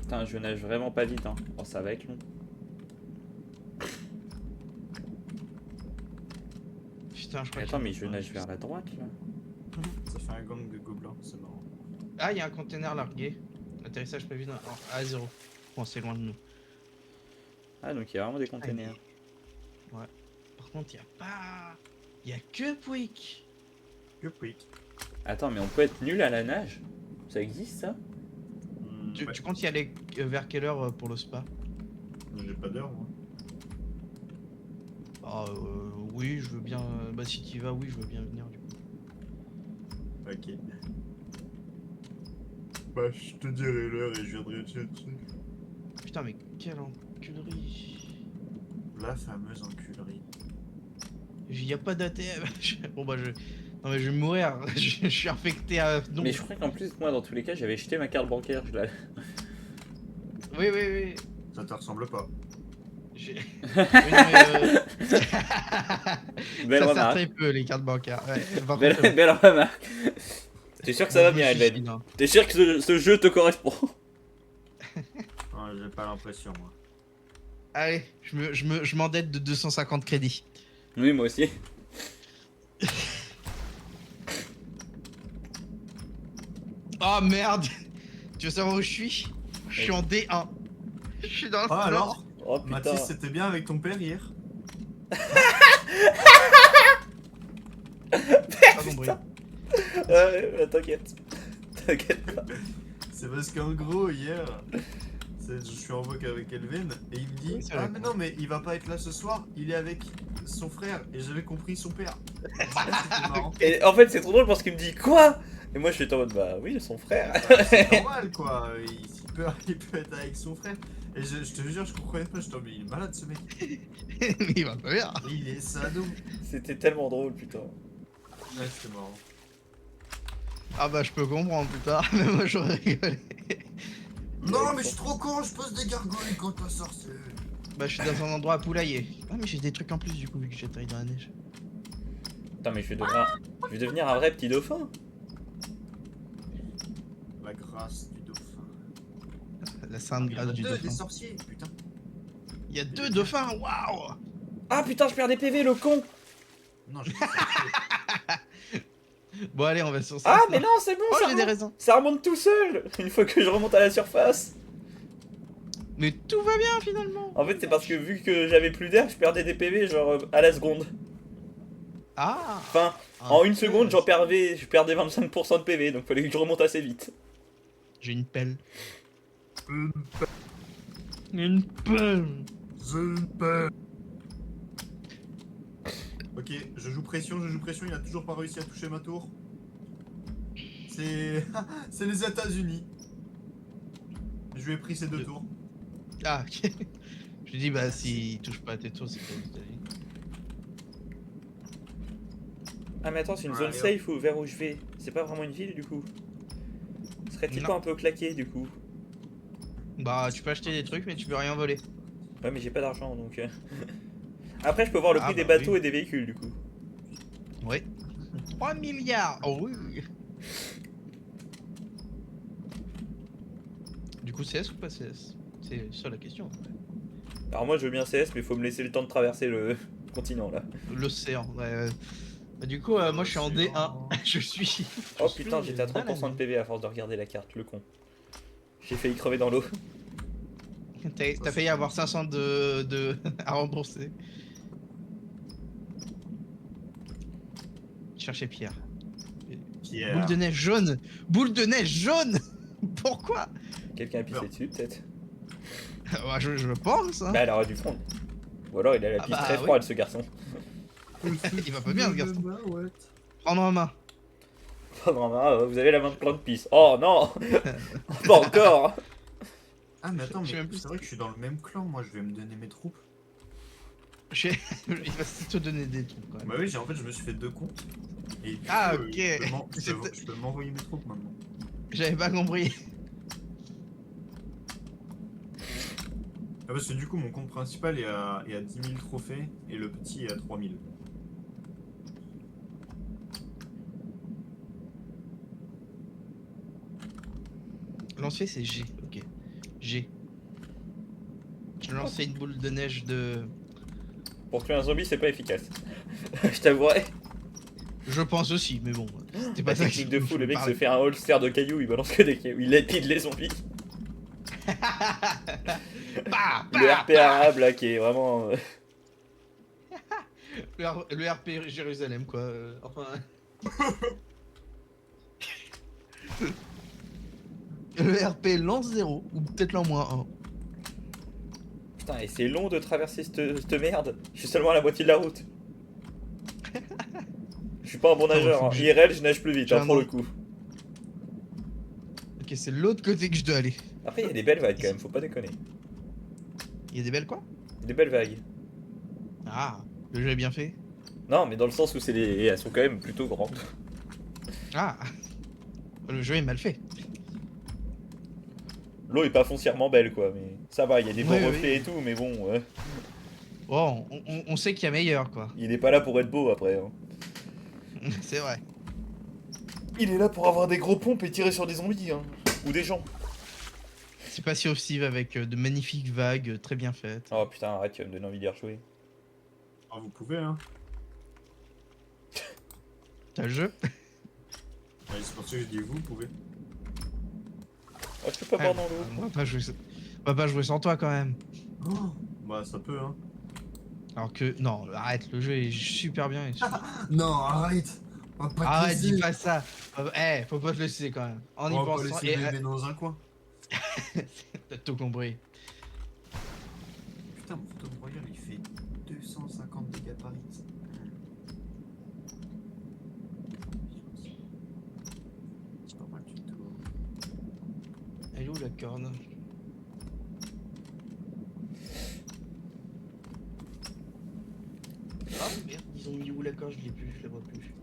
Putain, je nage vraiment pas vite, hein. Oh, ça va être long. Putain, je crois Attends, qu'il y a- mais je nage vers la droite, là. Ça fait un gang de gobelins, c'est marrant. Ah, il y a un container largué. Atterrissage prévu dans... à 0. Bon, c'est loin de nous. Ah, donc il y a vraiment des containers. Ouais. Par contre, il y a pas... Il y a que Pouic. Que quick. Attends, mais on peut être nul à la nage? Ça existe, ça? Tu, Ouais. tu comptes y aller vers quelle heure pour le spa? J'ai pas d'heure, moi. Ah, oui, je veux bien... Bah, si tu y vas, oui, je veux bien venir, du coup. Ok. Bah, je te dirai l'heure et je viendrai te chercher. Putain, mais quelle enculerie. La fameuse enculerie. Il y a pas d'ATM. Bon, bah, je... Non, mais je vais mourir. Je suis infecté à... Non. Mais je crois qu'en plus, moi, dans tous les cas, j'avais jeté ma carte bancaire. Oui, oui, oui. Ça te ressemble pas. J'ai... Oui, non, mais, Belle ça sert remarque. très peu, les cartes bancaires. Ouais, par Belle, contre, belle remarque. T'es sûr que ça va je bien, me suicide, Elven? hein. T'es sûr que ce jeu te correspond? Non, j'ai pas l'impression, moi. Allez, je m'endette de 250 crédits. Oui, moi aussi. Oh merde. Tu veux savoir où je suis? Je suis en D1. Je suis dans le Ah slot. alors Oh putain. Mathis, c'était bien avec ton père hier. Pas compris. Ouais, t'inquiète. T'inquiète pas. C'est parce qu'en gros, hier, je suis en voc avec Elven et il me dit Oui, c'est ah, vrai. mais non, mais il va pas être là ce soir, il est avec son frère. Et j'avais compris son père. C'était marrant. Et en fait, c'est trop drôle parce qu'il me dit quoi? Et moi, je suis en mode bah oui, son frère. C'est normal quoi, il peut être avec son frère. Et je te jure, je comprenais pas, je t'en mais il est malade ce mec. Mais il va pas bien. Il est sado. C'était tellement drôle, putain. Ouais, c'était marrant. Ah bah je peux comprendre plus tard, mais moi j'aurais rigolé. Non, mais je suis trop con, je pose des gargouilles quand t'as sorti. Bah je suis dans un endroit à poulailler. Ah mais j'ai des trucs en plus du coup vu que j'atterris dans la neige. Putain, mais je vais devenir un vrai petit dauphin. La grâce du dauphin. La sainte Il y en a grâce du deux, dauphin. des sorciers, putain. Il y a 2 dauphins, waouh. Ah putain, je perds des PV, le con. Non, j'ai des sorciers. Bon allez, on va sur ça. Ah, mais non, c'est bon, Oh ça j'ai des remonte. raisins. Ça remonte tout seul. Une fois que je remonte à la surface. Mais tout va bien finalement. En fait, c'est parce que vu que j'avais plus d'air, je perdais des PV genre à la seconde. Ah. Enfin, en une seconde, je perdais 25% de PV, donc fallait que je remonte assez vite. J'ai une pelle. Une Une pelle. Ok, je joue pression, il a toujours pas réussi à toucher ma tour. C'est. C'est les États-Unis. Je lui ai pris ces 2 tours. Ah ok. Je dis bah s'il touche pas à tes tours c'est pas aux États-Unis. Ah, mais attends, c'est une Ouais, zone allez, safe ou vers où je vais. C'est pas vraiment une ville du coup. Serait-il Non. pas un peu claqué du coup? Bah tu peux acheter des trucs mais tu peux rien voler. Ouais, mais j'ai pas d'argent donc. Après, je peux voir le Ah, prix des bah bateaux oui. et des véhicules du coup. Oui. 3 milliards. Oh oui. Du coup CS ou pas CS? C'est ça la question. Alors, moi je veux bien CS, mais faut me laisser le temps de traverser le continent là. L'océan. Ouais. Bah, du coup moi je suis en D1. Je suis. Oh je putain, suis j'étais à dans la 30% de neige. PV à force de regarder la carte, le con. J'ai failli crever dans l'eau. T'as failli avoir 500 de à rembourser. Cherchez Pierre. Boule de neige jaune. Boule de neige jaune. Pourquoi? Quelqu'un a pissé dessus peut-être? Bah, je pense. Hein. Bah, elle aurait dû fondre. Ou alors il a la Ah pisse bah, très oui. froide ce garçon. Il va pas bien ce garçon. Prendre en main. Oh non, non, vous avez la main pleine de pisse. Oh non. Pas encore. Ah, mais attends, Je sais mais même plus c'est vrai que je suis dans le même clan, moi je vais me donner mes troupes. Il va te donner des trucs quand même. Bah oui, en fait, je me suis fait 2 comptes. Et du Ah, coup, ok. je peux m'envoyer mes troupes maintenant. J'avais pas compris. Ah, parce que du coup, mon compte principal est à 10 000 trophées et le petit est à 3 000. Lancer c'est G. Ok. G. Je lançais une boule de neige de. Pour tuer un zombie, c'est pas efficace. Je t'avouerai. Je pense aussi, mais bon. C'était La pas ça technique de fou, le mec se fait. fait un holster de cailloux, il balance que des cailloux, il lapide les zombies. Le RP arabe là qui est vraiment. Le RP Jérusalem, quoi. Enfin. Le RP lance 0, ou peut-être l'en moins 1. Putain, et c'est long de traverser cette merde. Je suis seulement à la moitié de la route. Je suis pas un bon Attends, nageur. faut Hein. que IRL, je nage plus vite, j'ai hein, un pour le nom. coup. Ok, c'est l'autre côté que je dois aller. Après, il y a des belles vagues quand même, faut pas déconner. Il y a des belles quoi? Il y a des belles vagues. Ah, le jeu est bien fait. Non, mais dans le sens où elles sont quand même plutôt grandes. Ah, le jeu est mal fait. L'eau est pas foncièrement belle quoi, mais ça va, il y a des beaux Ouais, reflets oui. et tout, mais bon, Bon, on sait qu'il y a meilleur, quoi. il est pas là pour être beau après. Hein. C'est vrai. Il est là pour avoir des gros pompes et tirer sur des zombies, hein. Ou des gens. C'est pas si offensive avec de magnifiques vagues très bien faites. Oh putain, arrête, tu vas me donner envie d'y rejouer. Ah, vous pouvez, hein. T'as le jeu? Ouais, c'est pour ça que je dis vous pouvez. Oh, je peux pas boire dans l'eau. On va pas jouer sans toi quand même. Oh, bah, ça peut, hein. Alors que, non, arrête, le jeu est super bien. Non, arrête. On va pas te Arrête, laisser. dis pas ça. Eh, faut pas te laisser quand même. En y On va pas pensant. laisser bébé dans un coin. T'as tout compris. Putain, mon photo broyeur, il fait 250 dégâts par hit. C'est pas mal du tout. Elle est où la corne? d'accord, je l'ai plus, je la vois plus.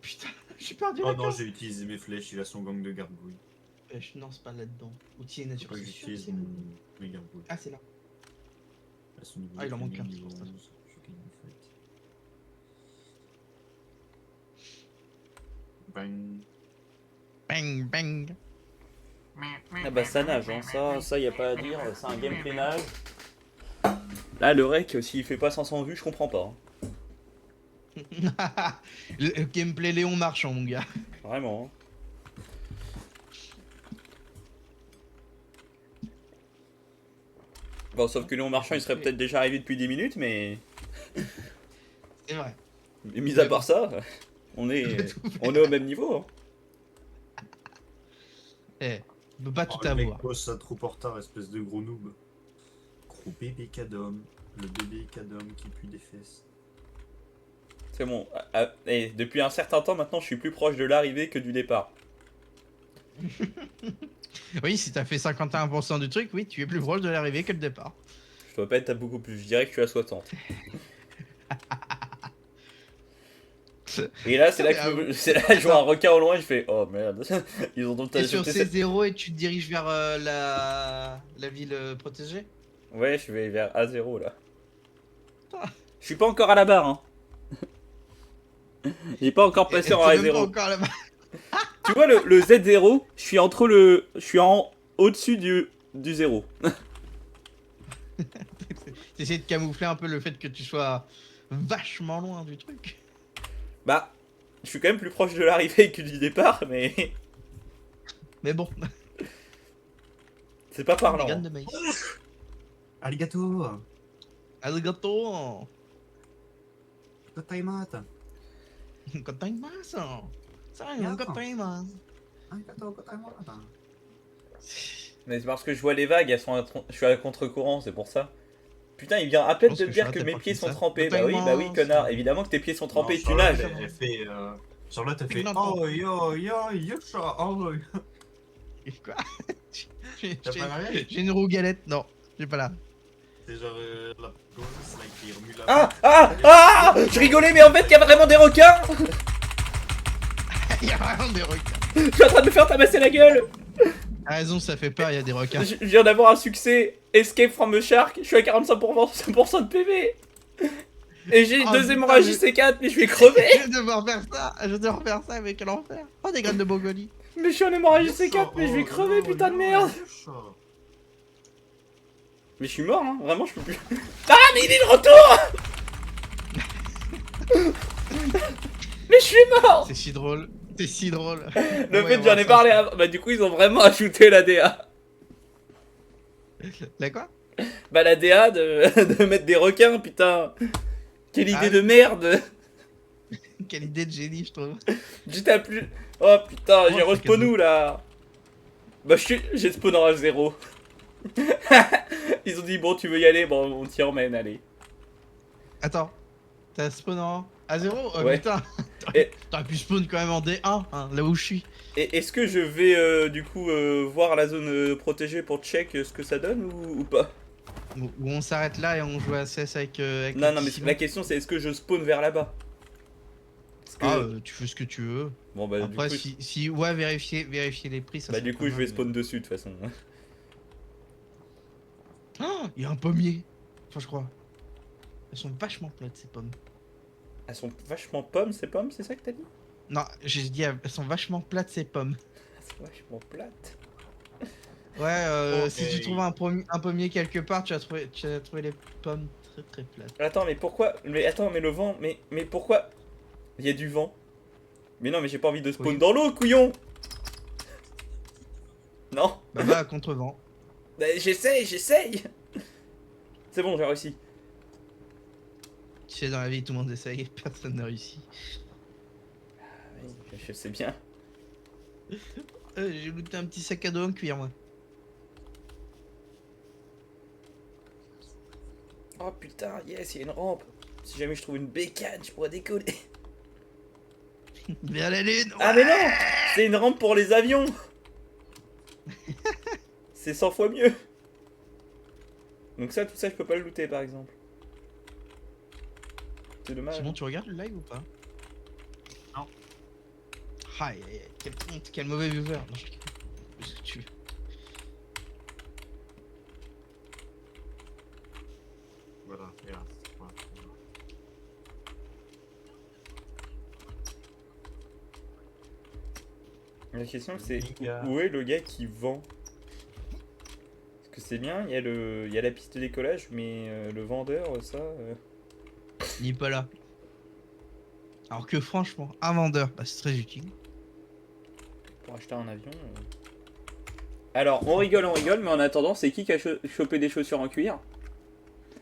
Putain, j'ai perdu Oh la non, corde. j'ai utilisé mes flèches, il a son gang de gargouilles. Non, c'est pas là-dedans. Outil et Faut nature, pas que c'est sûr. j'utilise mes gargouilles. Ah, c'est là. À son niveau Ah, il en manque training, un, niveau c'est pour ça. 11, je gagne une fight. Bang. Bang, bang. Ah bah ça nage, hein. Ça y a pas à dire, c'est un gameplay nage. Là le rec, s'il fait pas 500 vues, je comprends pas. Hein. Le gameplay Léon Marchand, mon gars. Vraiment. Hein. Bon, sauf que Léon Marchand, il serait peut-être déjà arrivé depuis 10 minutes, mais C'est vrai. mis à part ça, on est au même niveau. Hein. Eh, on peut pas Oh, tout le mec avoir. pose ça trop en retard, espèce de gros noob. Gros bébé cadom. Le bébé cadom qui pue des fesses. C'est bon. Et depuis un certain temps maintenant, je suis plus proche de l'arrivée que du départ. Oui, si t'as fait 51% du truc, oui, tu es plus proche de l'arrivée que le départ. Je dois pas être à beaucoup plus, je dirais que je suis à 60. Et là, c'est là que c'est là que je vois un requin au loin et je fais oh merde. Ils ont donc T'es sur C0 et tu te diriges vers la ville protégée. Ouais, je vais vers A0 là. Ah. Je suis pas encore à la barre hein. Il est pas encore passé en T'es même pas A0. encore là-bas. Tu vois le Z0, je suis entre je suis en au-dessus du 0. T'essaies de camoufler un peu le fait que tu sois vachement loin du truc. Bah, je suis quand même plus proche de l'arrivée que du départ, mais Mais bon, c'est pas des parlant. graines de maïs. Arigato. Arigato. Gotaimata. Gotaimasu. Ça, Yeah. gotaimasu. Arigato gotaimata. Mais c'est parce que je vois les vagues, je suis à contre-courant, c'est pour ça. Putain, il vient à peine pense de que me je suis dire que raté mes par pieds tout sont ça. trempés. Bah oui, connard. Totalement. Évidemment que tes pieds sont trempés, Non, tu nages. Elle fait, Charlotte a fait Non. oh yo yo yosha oh. Quoi? T'as pas l'arrière? J'ai une roue galette. Non, j'ai pas là. C'est genre la gosse là qui remue la Ah Je rigolais, mais en fait, il y a vraiment des requins. Il y a vraiment des requins. Je suis en train de me faire tabasser la gueule. T'as raison, ça fait peur, il y a des requins. Je viens d'avoir un succès. Escape from the shark. Je suis à 45% de PV. Et j'ai Oh, deux putain, hémorragies mais- C4, mais je vais crever. Je vais devoir faire ça. Je vais devoir faire ça, mais quel enfer. Oh, des graines de Mongolie. Mais je suis en hémorragie C4, mais je vais crever, putain de merde. Mais je suis mort, hein. Vraiment, je peux plus. Ah, mais il est de retour. Mais je suis mort. C'est si drôle. C'est si drôle. Le fait, j'en ai parlé avant. Bah, du coup, ils ont vraiment ajouté la DA. La quoi? Bah, la DA de mettre des requins, putain. Quelle idée Ah, de merde. Quelle idée de génie, je trouve. J'étais plus. Oh putain, Oh, j'ai c'est respawn cadeau. où là? Bah, j'ai spawn en H0. Ils ont dit, bon, tu veux y aller? Bon, on t'y emmène, allez. Attends. T'as spawn en A0? Oh Ouais. putain. Et- T'aurais pu spawn quand même en D1, hein, là où je suis. Et est-ce que je vais du coup voir la zone protégée pour check ce que ça donne ou pas? Où on s'arrête là et on joue à CS avec. Non, non, mais Simon. la question c'est est-ce que je spawn vers là-bas? Parce que... Ah, tu fais ce que tu veux. bon, bah, Après, du coup, si ouais, vérifier les prix, ça bah, serait du pas coup je mal, vais mais- spawn dessus de toute façon. Ah, il y a un pommier. Enfin, je crois. Elles sont vachement plates, ces pommes. Elles sont vachement pommes, ces pommes, c'est ça que t'as dit? Non, j'ai dit, elles sont vachement plates, ces pommes. Elles sont vachement plates. Ouais, Ok. si tu trouves un pommier quelque part, tu vas trouver les pommes très très plates. Attends, mais pourquoi? Mais attends, mais le vent, mais pourquoi? Il y a du vent. Mais non, mais j'ai pas envie de spawn Oui. dans l'eau, couillon! Non? Bah, va à contre-vent. Bah, j'essaye! C'est bon, j'ai réussi. Tu sais, dans la vie, tout le monde essaye, personne n'a réussi. Oui, je sais bien. J'ai looté un petit sac à dos en cuir, moi. Oh putain, yes, il y a une rampe. Si jamais je trouve une bécane, je pourrais décoller. Vers la lune. Ah mais non! C'est une rampe pour les avions. C'est 100 fois mieux. Donc ça, tout ça, je peux pas le looter par exemple. C'est dommage. Simon, tu regardes le live ou pas? Non. Aïe, aïe, aïe, quelle honte, quel mauvais viewer. Non, je rigole. Qu'est-ce que tu veux? Voilà, regarde. Voilà. La question c'est Giga. où est le gars qui vend? Parce que c'est bien, il y a la piste de décollage, mais le vendeur, ça... Il est pas là. Alors que franchement, un vendeur, bah, c'est très utile. Pour acheter un avion... Alors, on rigole, mais en attendant, c'est qui a chopé des chaussures en cuir?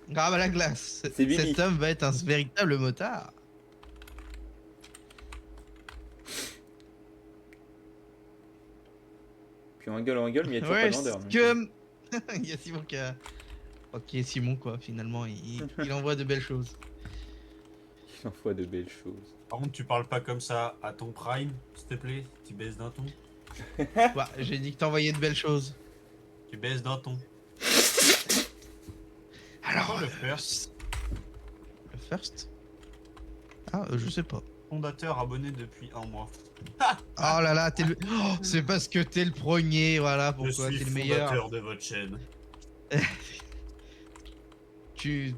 Grave à la glace. C'est Bibi. Cet homme va être un véritable motard. Puis on rigole, mais il y a toujours pas Ouais, de vendeur. donc, que... Il y a Simon qui a... Ok, Simon quoi, finalement, il envoie de belles choses. Il envoie de belles choses. Par contre, tu parles pas comme ça à ton prime, s'il te plaît. Tu baisses d'un ton. Bah, j'ai dit que t'envoyais de belles choses. Tu baisses d'un ton. Alors, le first. Le first? Ah, je sais pas. Fondateur abonné depuis un mois. Oh là là, t'es le... Oh, c'est parce que t'es le premier, voilà Je pourquoi suis t'es le meilleur. fondateur de votre chaîne.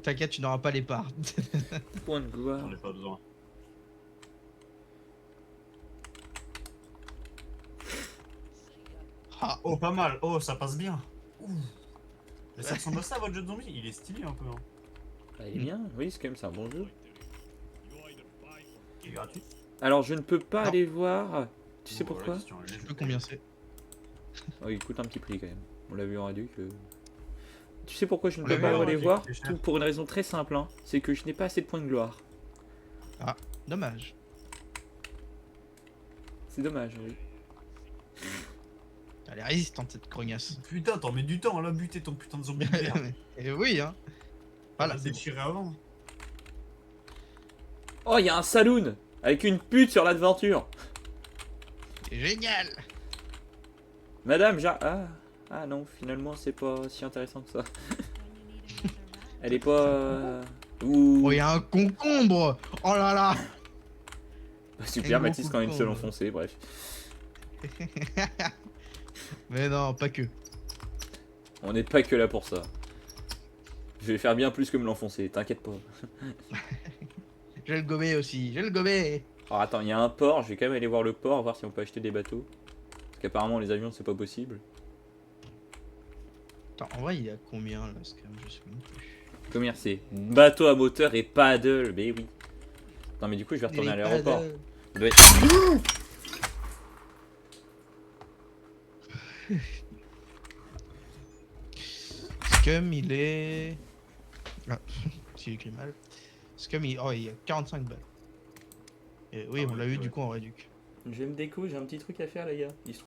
T'inquiète, tu n'auras pas les parts. Point de gloire. J'en ai pas besoin. Ah, Oh, pas mal. Oh, ça passe bien. Ouh. Mais ça ressemble à ça, votre jeu de zombie. Il est stylé un peu. Hein. Ah, il est bien, oui, c'est quand même c'est un bon jeu. Il est gratuit. Alors, je ne peux pas Non. aller voir... Tu sais Bon, pourquoi? la question, elle est je sais juste. plus combien c'est. Oh, il coûte un petit prix quand même. On l'a vu en réduc. Tu sais pourquoi je ne On peux l'a pas vu en aller réduc, voir? c'est cher. Tout pour une raison très simple, hein. C'est que je n'ai pas assez de points de gloire. Dommage. C'est dommage, oui. Elle est résistante cette grognasse. Putain, t'en mets du temps là, buter ton putain de zombie de merde. Et oui, hein. Voilà, Voilà, c'est bon. déchiré avant. Oh, il y a un saloon avec une pute sur l'aventure. C'est génial. Madame, ah non, finalement, c'est pas si intéressant que ça. Elle est pas... Ouh. Oh, il y a un concombre. Oh là là. Bah, super, Et Mathis beaucoup quand même de se con, l'enfoncer, bref. Mais non, pas que. On n'est pas que là pour ça. Je vais faire bien plus que me l'enfoncer, t'inquiète pas. J'ai le gobé aussi, j'ai le gobé. Alors attends, il y a un port, je vais quand même aller voir le port, voir si on peut acheter des bateaux. Parce qu'apparemment les avions c'est pas possible. Attends, en vrai, il y a combien là, ce quand même, je sais même plus. Combien c'est? Bateau à moteur et paddle, mais oui. Non mais du coup je vais retourner à Les l'aéroport. paddles. Il doit être- Scum, il est. Ah, s'il écrit mal. Scum, oh, il y a 45 balles. Et oui, Ah on ouais, l'a eu ouais. du coup en réduc. Je vais me déco, j'ai un petit truc à faire les gars. Il se